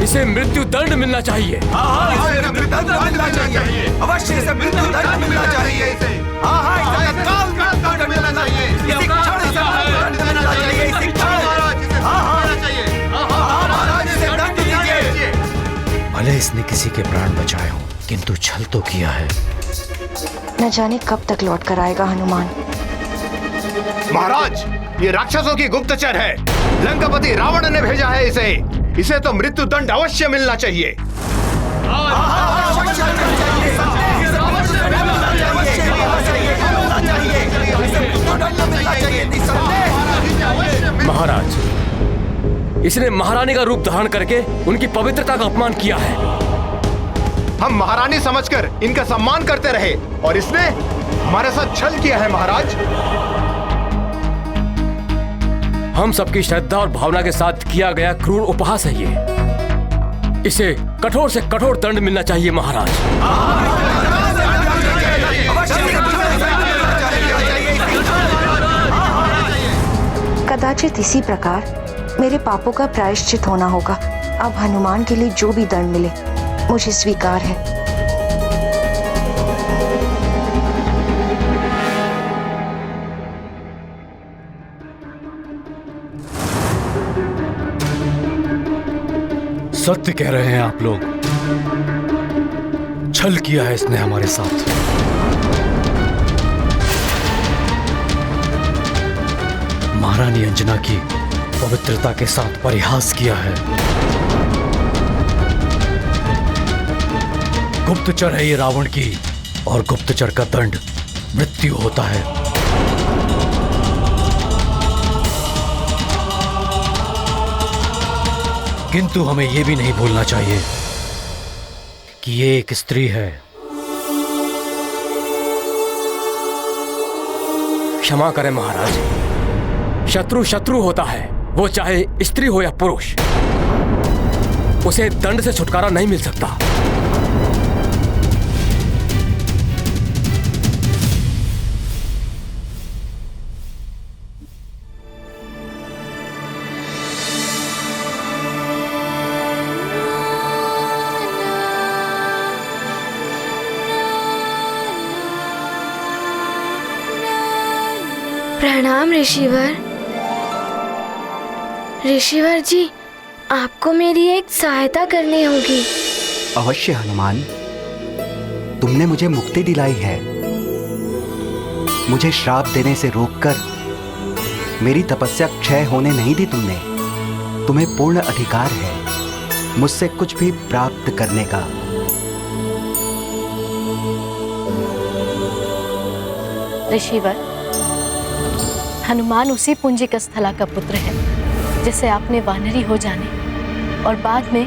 इसे मृत्यु दंड मिलना चाहिए। अवश्य इसे मृत्यु दंड मिलना चाहिए। भले इसने किसी के प्राण बचाए हों, किंतु छल तो किया है। न जाने कब तक लौट कर आएगा हनुमान। महाराज, ये राक्षसों की गुप्तचर है। लंकापति रावण ने भेजा है इसे तो मृत्यु दंड अवश्य मिलना चाहिए। महाराज, इसने महारानी का रूप धारण करके उनकी पवित्रता का अपमान किया है। हम महारानी समझकर इनका सम्मान करते रहे, और इसने हमारे साथ छल किया है। महाराज, हम सबकी श्रद्धा और भावना के साथ किया गया क्रूर उपहास है ये। इसे कठोर से कठोर दंड मिलना चाहिए महाराज। कदाचित इसी प्रकार मेरे पापों का प्रायश्चित होना होगा। अब हनुमान के लिए जो भी दंड मिले मुझे स्वीकार है। सत्य कह रहे हैं आप लोग। छल किया है इसने हमारे साथ। महारानी अंजना की पवित्रता के साथ परिहास किया है। गुप्तचर है ये रावण की, और गुप्तचर का दंड मृत्यु होता है। किंतु हमें यह भी नहीं भूलना चाहिए कि ये एक स्त्री है, क्षमा करें महाराज। शत्रु शत्रु होता है, वो चाहे स्त्री हो या पुरुष। उसे दंड से छुटकारा नहीं मिल सकता। प्रणाम ऋषिवर। ऋषिवर जी, आपको मेरी एक सहायता करनी होगी। अवश्य हनुमान, तुमने मुझे मुक्ति दिलाई है। मुझे श्राप देने से रोककर मेरी तपस्या क्षय होने नहीं दी तुमने। तुम्हें पूर्ण अधिकार है मुझसे कुछ भी प्राप्त करने का। ऋषिवर, हनुमान उसी पुंजिक स्थला का पुत्र है जिसे आपने वानरी हो जाने और बाद में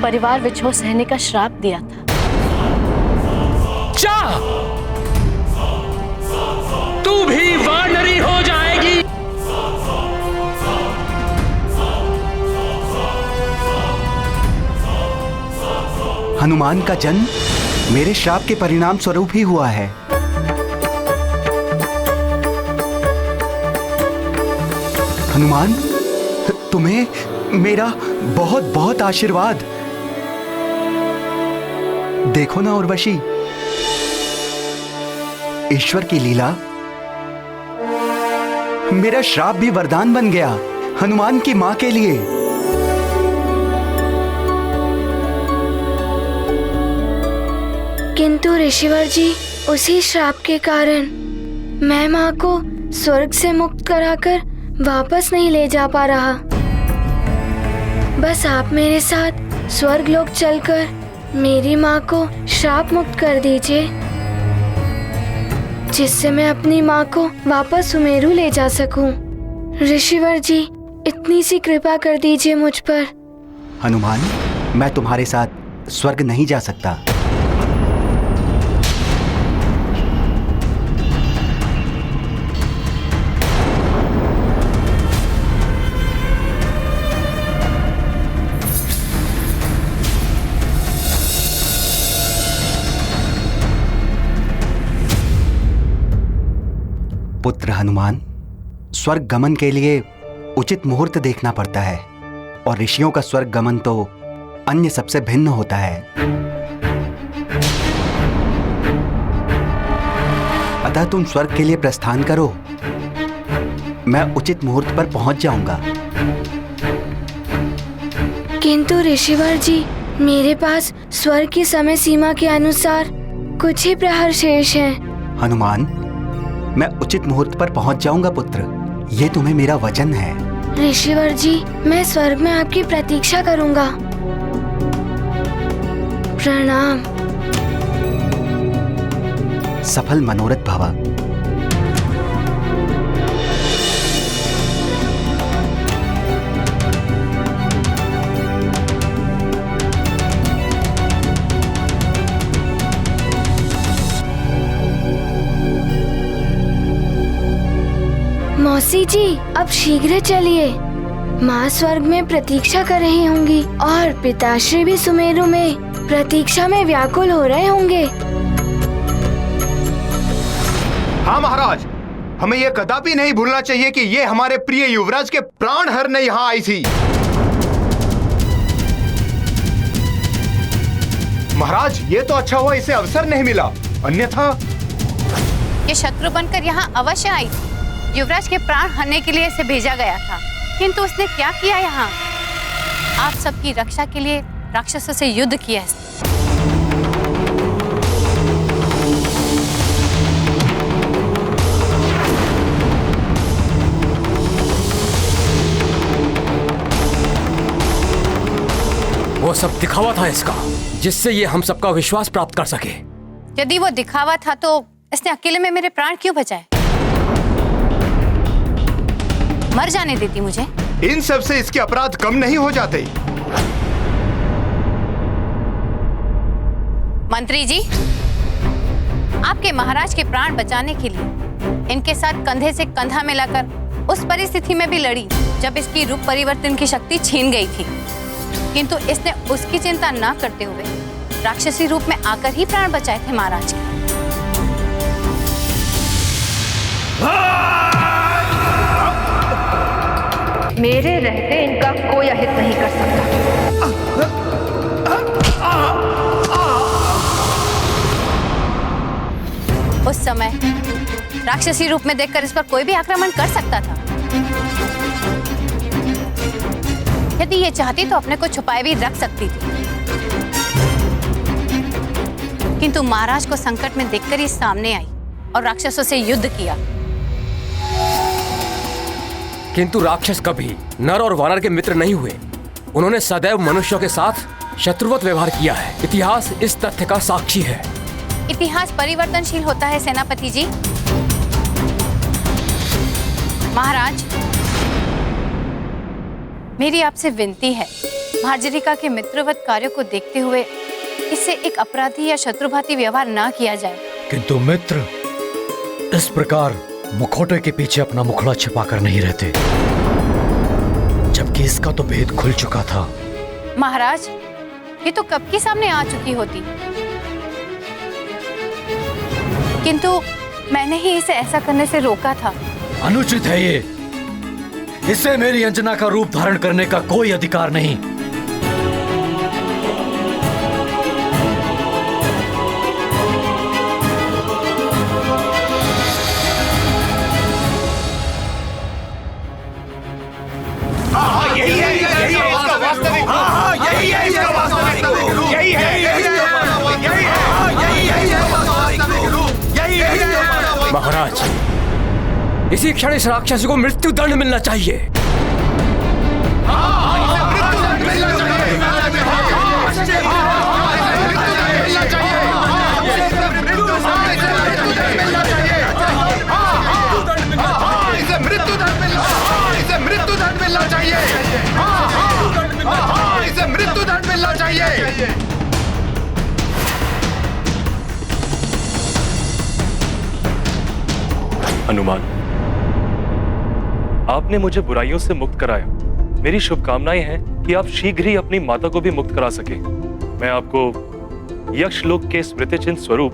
परिवार विछोह सहने का श्राप दिया था। जा! तू भी वानरी हो जाएगी। हनुमान का जन्म मेरे श्राप के परिणाम स्वरूप ही हुआ है। हनुमान, तुम्हें मेरा बहुत बहुत आशीर्वाद। देखो ना उर्वशी, ईश्वर की लीला, मेरा श्राप भी वरदान बन गया हनुमान की मां के लिए। किंतु ऋषिवर जी, उसी श्राप के कारण मैं मां को स्वर्ग से मुक्त कराकर वापस नहीं ले जा पा रहा। बस आप मेरे साथ स्वर्ग लोक चलकर मेरी माँ को श्राप मुक्त कर दीजिए, जिससे मैं अपनी माँ को वापस सुमेरु ले जा सकूं। ऋषिवर जी, इतनी सी कृपा कर दीजिए मुझ पर। हनुमान, मैं तुम्हारे साथ स्वर्ग नहीं जा सकता। पुत्र हनुमान, स्वर्ग गमन के लिए उचित मुहूर्त देखना पड़ता है और ऋषियों का स्वर्ग गमन तो अन्य सबसे भिन्न होता है। अतः तुम स्वर्ग के लिए प्रस्थान करो, मैं उचित मुहूर्त पर पहुंच जाऊंगा। किंतु ऋषिवर जी, मेरे पास स्वर्ग की समय सीमा के अनुसार कुछ ही प्रहर शेष हैं। हनुमान, मैं उचित मुहूर्त पर पहुंच जाऊंगा पुत्र, ये तुम्हें मेरा वचन है। ऋषिवर जी, मैं स्वर्ग में आपकी प्रतीक्षा करूंगा। प्रणाम। सफल मनोरथ भव। मौसी जी, अब शीघ्र चलिए। माँ स्वर्ग में प्रतीक्षा कर रही होंगी और पिताश्री भी सुमेरु में प्रतीक्षा में व्याकुल हो रहे होंगे। हाँ महाराज, हमें यह कदापि नहीं भूलना चाहिए कि ये हमारे प्रिय युवराज के प्राण हरने यहाँ आई थी। महाराज, ये तो अच्छा हुआ इसे अवसर नहीं मिला, अन्यथा ये शत्रु बनकर यहाँ अवश्य आई। युवराज के प्राण हरने के लिए इसे भेजा गया था, किंतु उसने क्या किया यहाँ? आप सबकी रक्षा के लिए राक्षसों से युद्ध किया है। वो सब दिखावा था इसका, जिससे ये हम सबका विश्वास प्राप्त कर सके। यदि वो दिखावा था तो इसने अकेले में मेरे प्राण क्यों बचाए? मर जाने देती मुझे। इन सब से इसके अपराध कम नहीं हो जाते। मंत्री जी, आपके महाराज के प्राण बचाने के लिए इनके साथ कंधे से कंधा मिलाकर उस परिस्थिति में भी लड़ी जब इसकी रूप परिवर्तन की शक्ति छीन गई थी, किंतु इसने उसकी चिंता न करते हुए राक्षसी रूप में आकर ही प्राण बचाए थे महाराज के। मेरे रहते इनका कोई अहित नहीं कर सकता। उस समय राक्षसी रूप में देखकर इस पर कोई भी आक्रमण कर सकता था। यदि ये चाहती तो अपने को छुपाए भी रख सकती थी, किंतु महाराज को संकट में देखकर ही सामने आई और राक्षसों से युद्ध किया। किंतु राक्षस कभी नर और वानर के मित्र नहीं हुए। उन्होंने सदैव मनुष्यों के साथ शत्रुवत व्यवहार किया है। इतिहास इस तथ्य का साक्षी है। इतिहास परिवर्तनशील होता है सेनापति जी। महाराज, मेरी आपसे विनती है, भार्जरिका के मित्रवत कार्यों को देखते हुए इससे एक अपराधी या शत्रुभाती व्यवहार ना किया जाए। किंतु मित्र इस प्रकार मुखौटे के पीछे अपना मुखड़ा छिपाकर नहीं रहते, जबकि इसका तो भेद खुल चुका था। महाराज, ये तो कब की सामने आ चुकी होती, किंतु मैंने ही इसे ऐसा करने से रोका था। अनुचित है ये। इसे मेरी अंजना का रूप धारण करने का कोई अधिकार नहीं। महाराज, इसी क्षण इस राक्षसी को मृत्यु दंड मिलना चाहिए। हनुमान, आपने मुझे बुराइयों से मुक्त कराया। मेरी शुभकामनाएं हैं कि आप शीघ्र ही अपनी माता को भी मुक्त करा सके। मैं आपको यक्षलोक के स्मृति चिन्ह स्वरूप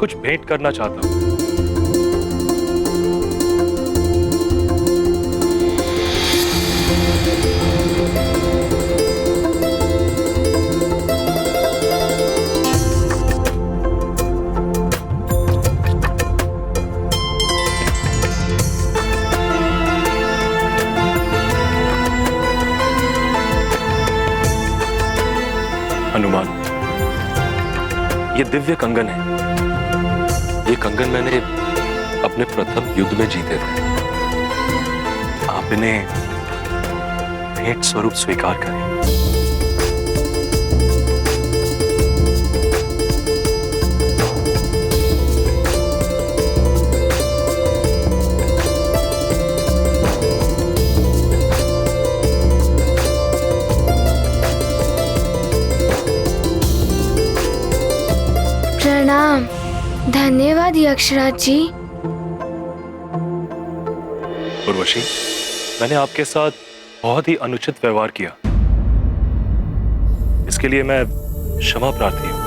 कुछ भेंट करना चाहता हूं। हनुमान, ये दिव्य कंगन है। ये कंगन मैंने अपने प्रथम युद्ध में जीते थे। आप इन्हें भेंट स्वरूप स्वीकार करें। प्रणाम। धन्यवाद यक्षराज जी। उर्वशी, मैंने आपके साथ बहुत ही अनुचित व्यवहार किया। इसके लिए मैं क्षमा प्रार्थी हूं।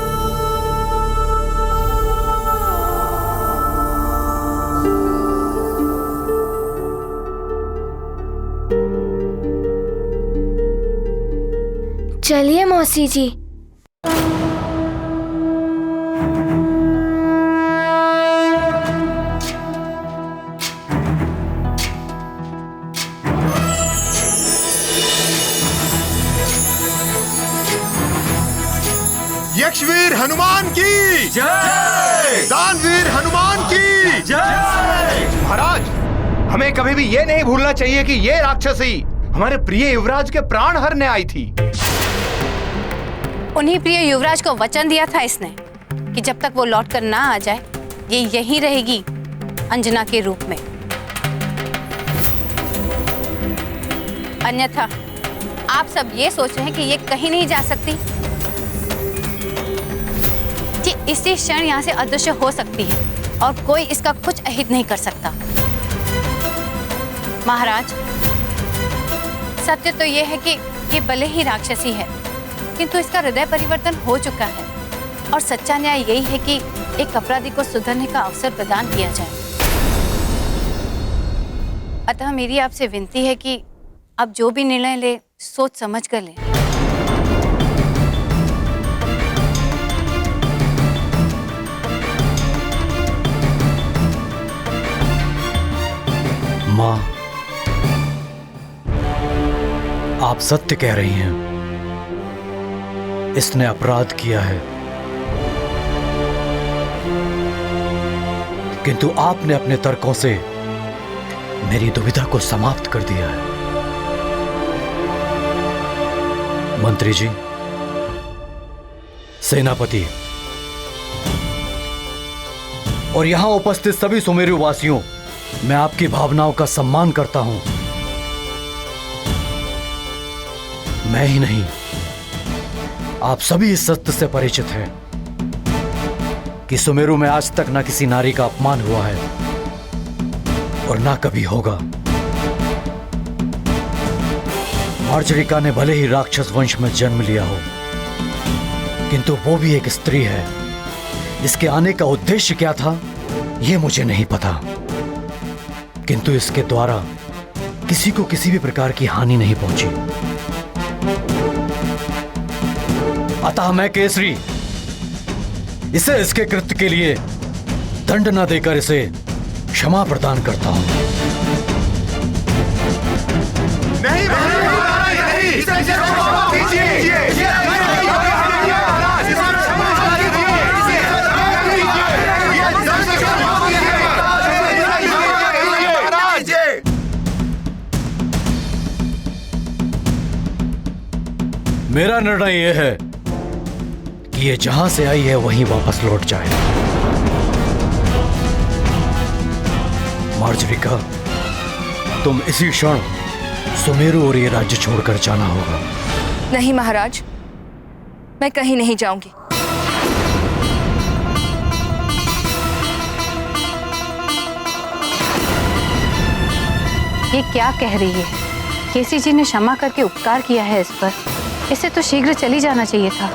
चलिए मौसी जी। यक्षवीर हनुमान की जय, दानवीर हनुमान की जय। महाराज, हमें कभी भी ये नहीं भूलना चाहिए कि ये राक्षसी हमारे प्रिय युवराज के प्राण हरने आई थी। उन्हीं प्रिय युवराज को वचन दिया था इसने कि जब तक वो लौट कर ना आ जाए, ये यहीं रहेगी अंजना के रूप में। अन्यथा आप सब ये सोच रहे हैं कि ये कहीं नहीं जा सकती, कि इसी क्षण यहाँ से अदृश्य हो सकती है। और कोई इसका कुछ अहित नहीं कर सकता। महाराज, सत्य तो यह है कि ये भले ही राक्षसी है, किंतु इसका हृदय परिवर्तन हो चुका है और सच्चा न्याय यही है कि एक अपराधी को सुधरने का अवसर प्रदान किया जाए। अतः मेरी आपसे विनती है कि आप जो भी निर्णय ले सोच समझ कर लें। माँ, आप सत्य कह रही हैं। इसने अपराध किया है, किंतु आपने अपने तर्कों से मेरी दुविधा को समाप्त कर दिया है। मंत्री जी, सेनापति और यहां उपस्थित सभी सुमेरु वासियों, मैं आपकी भावनाओं का सम्मान करता हूं। मैं ही नहीं, आप सभी इस सत्य से परिचित हैं कि सुमेरु में आज तक ना किसी नारी का अपमान हुआ है और ना कभी होगा। मार्जरिका ने भले ही राक्षस वंश में जन्म लिया हो, किंतु वो भी एक स्त्री है। इसके आने का उद्देश्य क्या था, यह मुझे नहीं पता, किंतु इसके द्वारा किसी को किसी भी प्रकार की हानि नहीं पहुंची। अतः मैं केसरी इसे इसके कृत्य के लिए दंड न देकर इसे क्षमा प्रदान करता हूं। नहीं, मेरा निर्णय यह है कि ये जहां से आई है वहीं वापस लौट जाए। मार्जरिका, तुम इसी क्षण सुमेरु और ये राज्य छोड़कर जाना होगा। नहीं महाराज, मैं कहीं नहीं जाऊंगी। ये क्या कह रही है? केसी जी ने क्षमा करके उपकार किया है इस पर, इसे तो शीघ्र चली जाना चाहिए था।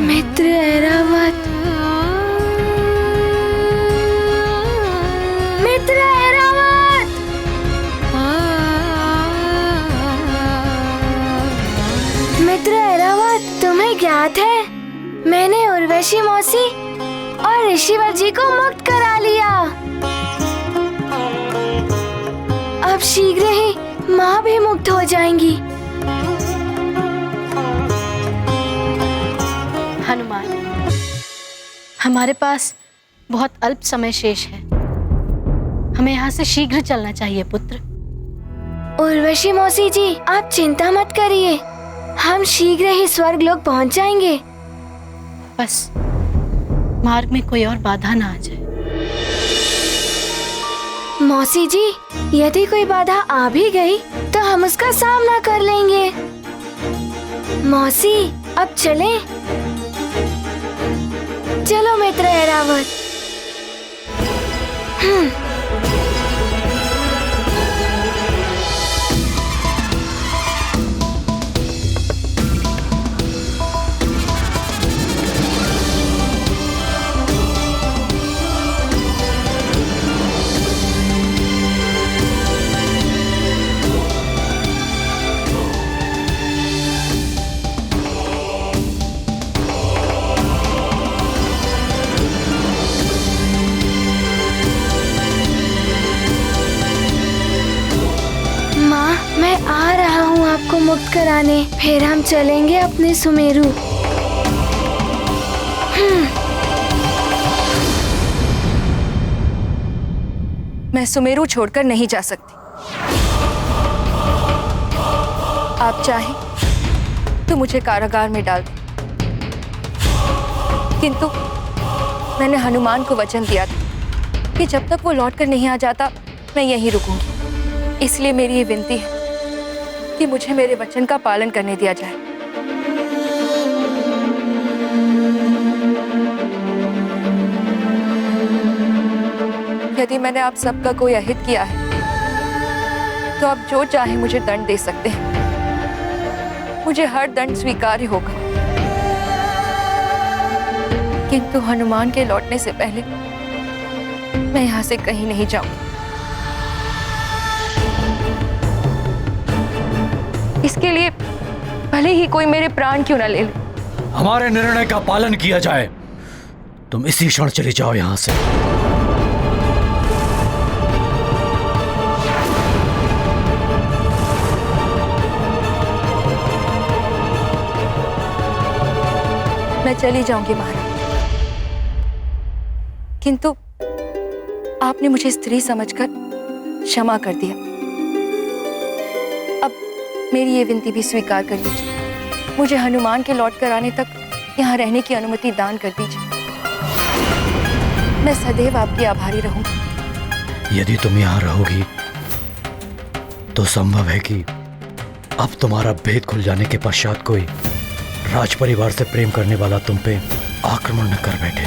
मित्र ऐरावत, मित्र ऐरावत, मित्र ऐरावत, तुम्हें ज्ञात है मैंने उर्वशी मौसी और ऋषिवर जी को मुक्त करा लिया। अब शीघ्र ही माँ भी मुक्त हो जाएंगी। हनुमान, हमारे पास बहुत अल्प समय शेष है, हमें यहाँ से शीघ्र चलना चाहिए पुत्र। उर्वशी मौसी जी, आप चिंता मत करिए, हम शीघ्र ही स्वर्ग लोक पहुँच जाएंगे। बस मार्ग में कोई और बाधा ना आ जाए। मौसी जी, यदि कोई बाधा आ भी गई तो हम उसका सामना कर लेंगे। मौसी, अब चलें? चलो मित्र ऐरावत। मुक्त कराने फिर हम चलेंगे अपने सुमेरु। मैं सुमेरु छोड़कर नहीं जा सकती। आप चाहें तो मुझे कारागार में डाल दें, किंतु मैंने हनुमान को वचन दिया था कि जब तक वो लौटकर नहीं आ जाता मैं यहीं रुकूंगी। इसलिए मेरी ये विनती है कि मुझे मेरे वचन का पालन करने दिया जाए। यदि मैंने आप सबका कोई अहित किया है तो आप जो चाहे मुझे दंड दे सकते हैं। मुझे हर दंड स्वीकार्य होगा, किंतु हनुमान के लौटने से पहले मैं यहाँ से कहीं नहीं जाऊंगी। इसके लिए भले ही कोई मेरे प्राण क्यों ना ले ले। हमारे निर्णय का पालन किया जाए। तुम इसी क्षण चले जाओ यहां से। मैं चली जाऊंगी महाराज, किंतु आपने मुझे स्त्री समझकर क्षमा कर दिया। अब मेरी ये विनती भी स्वीकार कर लीजिए। मुझे हनुमान के लौट कर आने तक यहाँ रहने की अनुमति दान कर दीजिए। मैं सदैव आपकी आभारी रहूंगी। यदि तुम यहाँ रहोगी तो संभव है कि अब तुम्हारा भेद खुल जाने के पश्चात कोई राज परिवार से प्रेम करने वाला तुम पे आक्रमण न कर बैठे।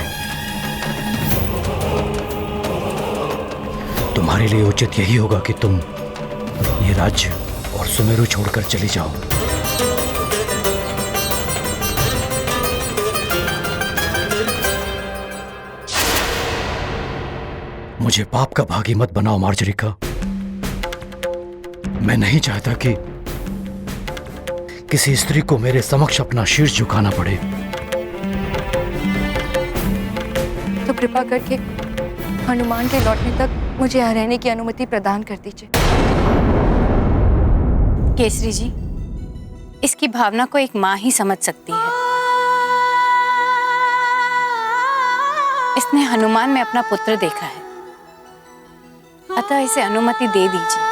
तुम्हारे लिए उचित यही होगा कि तुम ये राज्य और सुमेरु छोड़कर चली जाओ। मुझे पाप का भागी मत बनाओ मार्जरिका। मैं नहीं चाहता कि किसी स्त्री को मेरे समक्ष अपना शीर्ष झुकाना पड़े। तो कृपा करके हनुमान के लौटने तक मुझे यहाँ रहने की अनुमति प्रदान कर दीजिए। केसरी जी, इसकी भावना को एक माँ ही समझ सकती है। इसने हनुमान में अपना पुत्र देखा है, अतः इसे अनुमति दे दीजिए।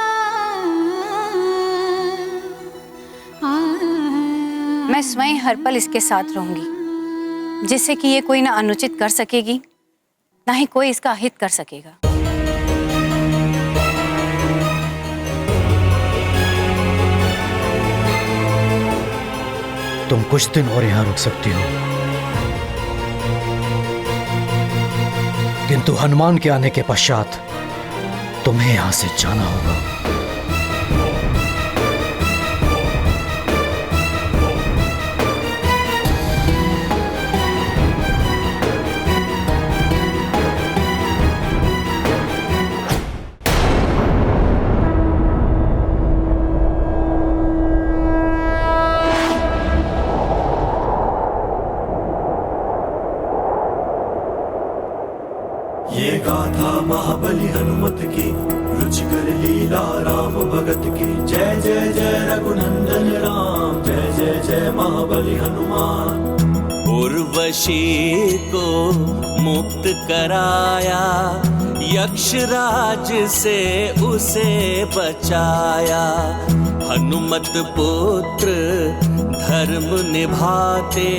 मैं स्वयं हर पल इसके साथ रहूंगी, जिससे कि ये कोई ना अनुचित कर सकेगी, ना ही कोई इसका अहित कर सकेगा। तुम कुछ दिन और यहां रुक सकती हो, किंतु हनुमान के आने के पश्चात तुम्हें यहां से जाना होगा। ये गाथा महाबली हनुमत की, रुचिकर लीला राम भगत की। जय जय जय रघुनंदन राम, जय जय जय महाबली हनुमान। उर्वशी को मुक्त कराया, यक्षराज से उसे बचाया। हनुमत पुत्र धर्म निभाते,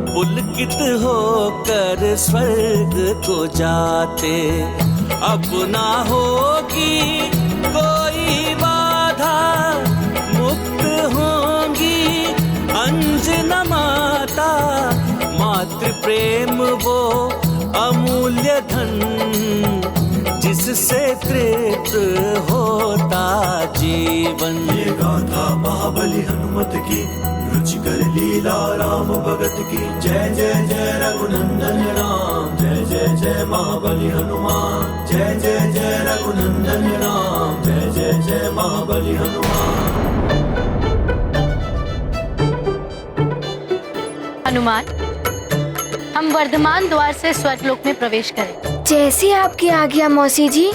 पुलकित होकर स्वर्ग को जाते। अब ना होगी कोई बाधा, मुक्त होंगी अंजना माता। मातृ प्रेम वो अमूल्य धन, जिससे तृप्त होता जीवन। ये गाथा महाबली हनुमत की, रुचिकर लीला राम भगत की। जय जय जय रघुनंदन राम, जय जय जय महाबली हनुमान। जय जय जय रघुनंदन राम, जय जय जय महाबली हनुमान। हनुमान, हम वर्धमान द्वार से स्वर्गलोक में प्रवेश करें। जैसी आपकी आज्ञा मौसी जी।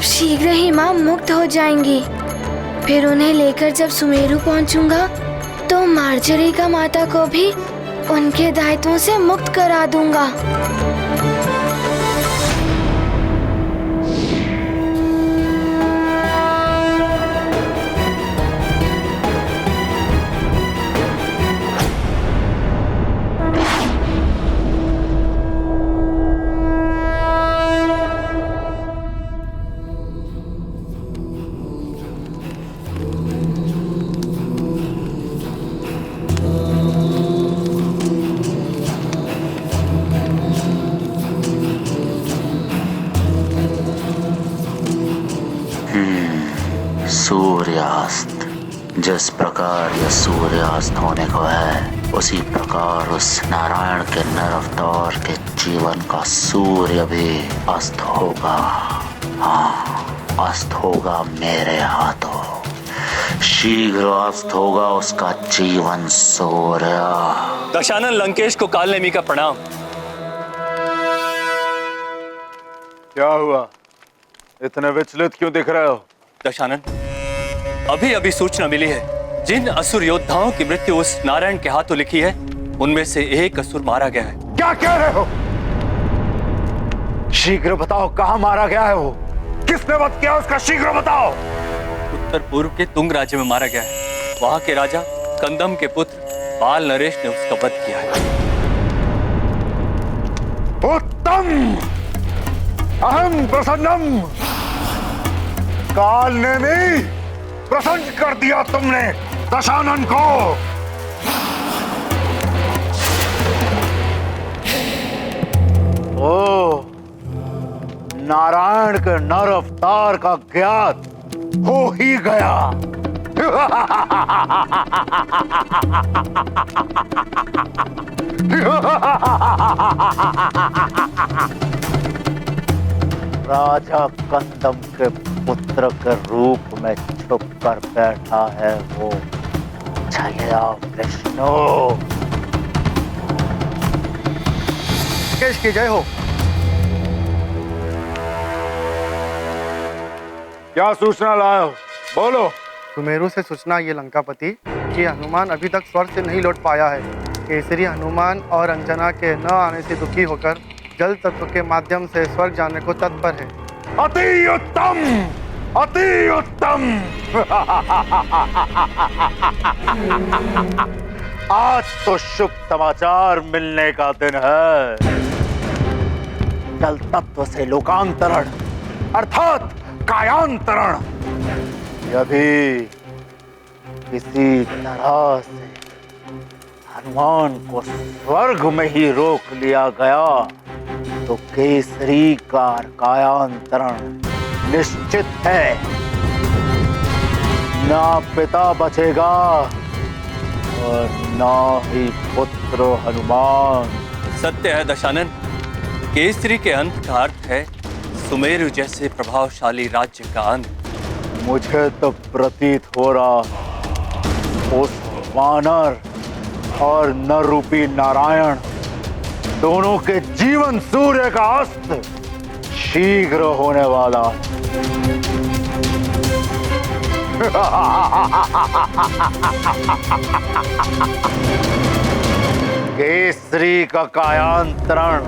अब शीघ्र ही माँ मुक्त हो जाएंगी। फिर उन्हें लेकर जब सुमेरु पहुंचूंगा तो मार्जरी का माता को भी उनके दायित्वों से मुक्त करा दूंगा। सूर्यास्त। जिस प्रकार यह सूर्यास्त होने को है, उसी प्रकार उस नारायण के नर अवतार के जीवन का सूर्य भी अस्त होगा। हाँ, अस्त होगा मेरे हाथों। शीघ्र अस्त होगा उसका जीवन सूर्य। दशानन लंकेश को कालनेमी का प्रणाम। क्या हुआ? इतने विचलित क्यों दिख रहे हो? दशानन, अभी अभी सूचना मिली है, जिन असुर योद्धाओं की मृत्यु उस नारायण के हाथों लिखी है, उनमें से एक असुर मारा गया है। क्या कह रहे हो? शीघ्र बताओ, कहां मारा गया है वो? किसने वध किया उसका? शीघ्र बताओ। उत्तर पूर्व के तुंग राज्य में मारा गया है। वहां के राजा कंदम के पुत्र बाल नरेश ने उसका वध किया है। उत्तम, अहम प्रसन्नम। कालनेमी, प्रसन्न कर दिया तुमने दशानन को। ओ, नारायण के नर अवतार का ज्ञात हो ही गया। राजा कंदम के पुत्र के रूप में छुप कर बैठा है वो छलिया विष्णु। लंकेश की जय हो। क्या सूचना लाए हो? बोलो। सुमेरु से सूचना ये लंकापति कि हनुमान अभी तक स्वर्ग से नहीं लौट पाया है। केसरी हनुमान और अंजना के न आने से दुखी होकर जल तत्व के माध्यम से स्वर्ग जाने को तत्पर है। अति उत्तम, अति उत्तम। आज तो शुभ समाचार मिलने का दिन है। जल तत्व से लोकांतरण अर्थात कायांतरण यदि किसी तरह से हनुमान को स्वर्ग में ही रोक लिया गया तो केसरी का कायांतरण निश्चित है। ना पिता बचेगा और ना ही पुत्र हनुमान। सत्य है दशानन, केसरी के अंत का अर्थ है सुमेरु जैसे प्रभावशाली राज्य का अंत। मुझे तो प्रतीत हो रहा उस वानर और नर रूपी नारायण दोनों के जीवन सूर्य का अस्त शीघ्र होने वाला है। केसरी का कायांतरण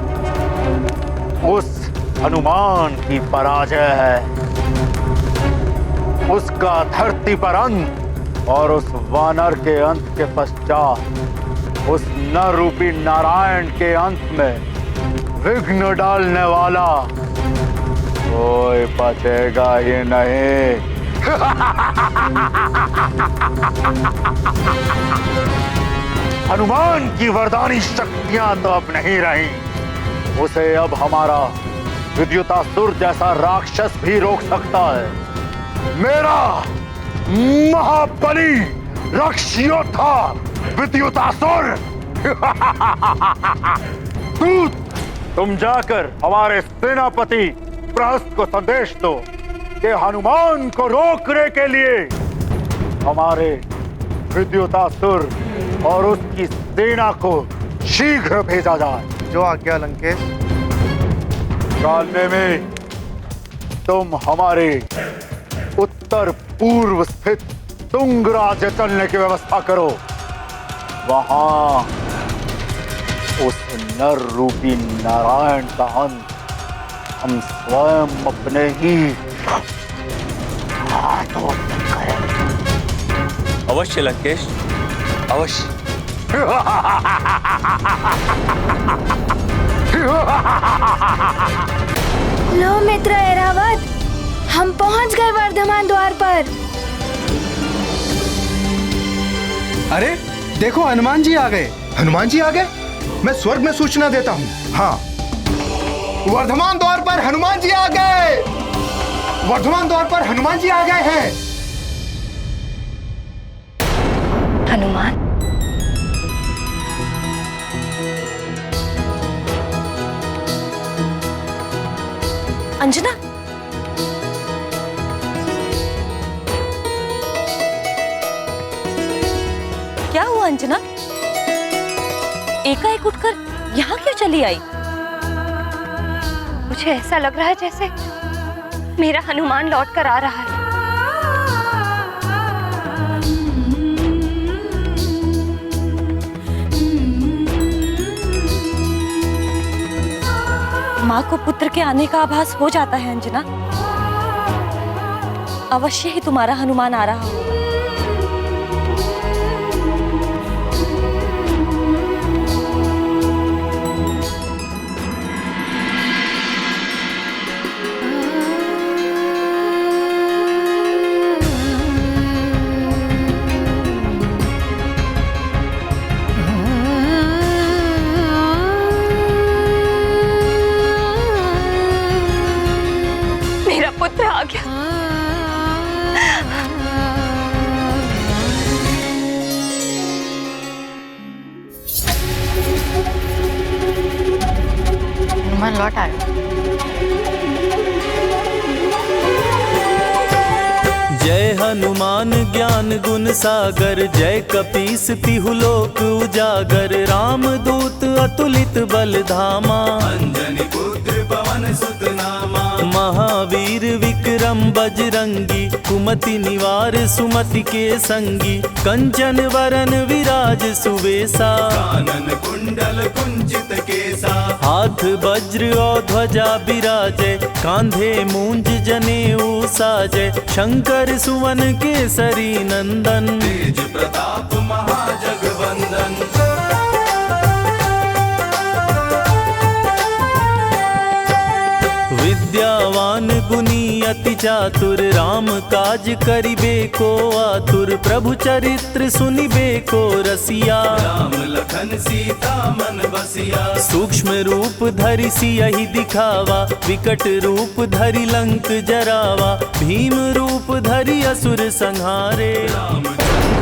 उस हनुमान की पराजय है। उसका धरती पर अंत और उस वानर के अंत के पश्चात उस नर रूपी नारायण के अंत में विघ्न डालने वाला कोई बचेगा ही नहीं। हनुमान की वरदानी शक्तियां तो अब नहीं रही। उसे अब हमारा विद्युतासुर जैसा राक्षस भी रोक सकता है। मेरा महाबली राक्षयोद्धा विद्युतासुर। तुम जाकर हमारे सेनापति प्रहस्त को संदेश दो कि हनुमान को रोकने के लिए हमारे विद्युतासुर और उसकी सेना को शीघ्र भेजा जाए। जो आज्ञा लंकेश। कालनेमी, तुम हमारे उत्तर पूर्व स्थित तुंग राज्य चलने की व्यवस्था करो। वहां उस नर रूपी नारायण का अंत हम स्वयं अपने ही हाथों से करेंगे। अवश्य लंकेश, अवश्य। लो मित्र ऐरावत, हम पहुंच गए वर्धमान द्वार पर। अरे देखो, हनुमान जी आ गए। हनुमान जी आ गए? मैं स्वर्ग में सूचना देता हूँ। हाँ, वर्धमान द्वार पर हनुमान जी आ गए। वर्धमान द्वार पर हनुमान जी आ गए हैं। हनुमान, अंजना, क्या हुआ अंजना? एकाएक उठकर यहाँ क्यों चली आई? मुझे ऐसा लग रहा है जैसे मेरा हनुमान लौट कर आ रहा है। माँ को पुत्र के आने का आभास हो जाता है अंजना। अवश्य ही तुम्हारा हनुमान आ रहा हो। मेरा पुत्र आ गया। हनुमान लौट आया। जय हनुमान ज्ञान गुण सागर, जय कपीस तिहु लोक उजागर, राम दूत अतुलित बल धामा, अंजनी पुत्र पवन सुत नामा, महावीर विक्रम बजरंगी, कुमति निवार सुमति के संगी, कंचन वरन विराज सुवेसा, कानन कुंडल कुंचित केसा, हाथ वज्र और ध्वजा बिराजे, कांधे मूंज जनेऊ साजे, शंकर सुवन केसरी नंदन, तेज प्रताप महाजगवंदन। विद्यावान गुणी अति चातुर, राम काज करिबे को आतुर, प्रभु चरित्र सुनिबे को रसिया, राम लखन सीता मन बसिया, सूक्ष्म रूप धरि सियहि दिखावा, विकट रूप धरि लंक जरावा, भीम रूप धरि असुर संहारे, रामचंद्र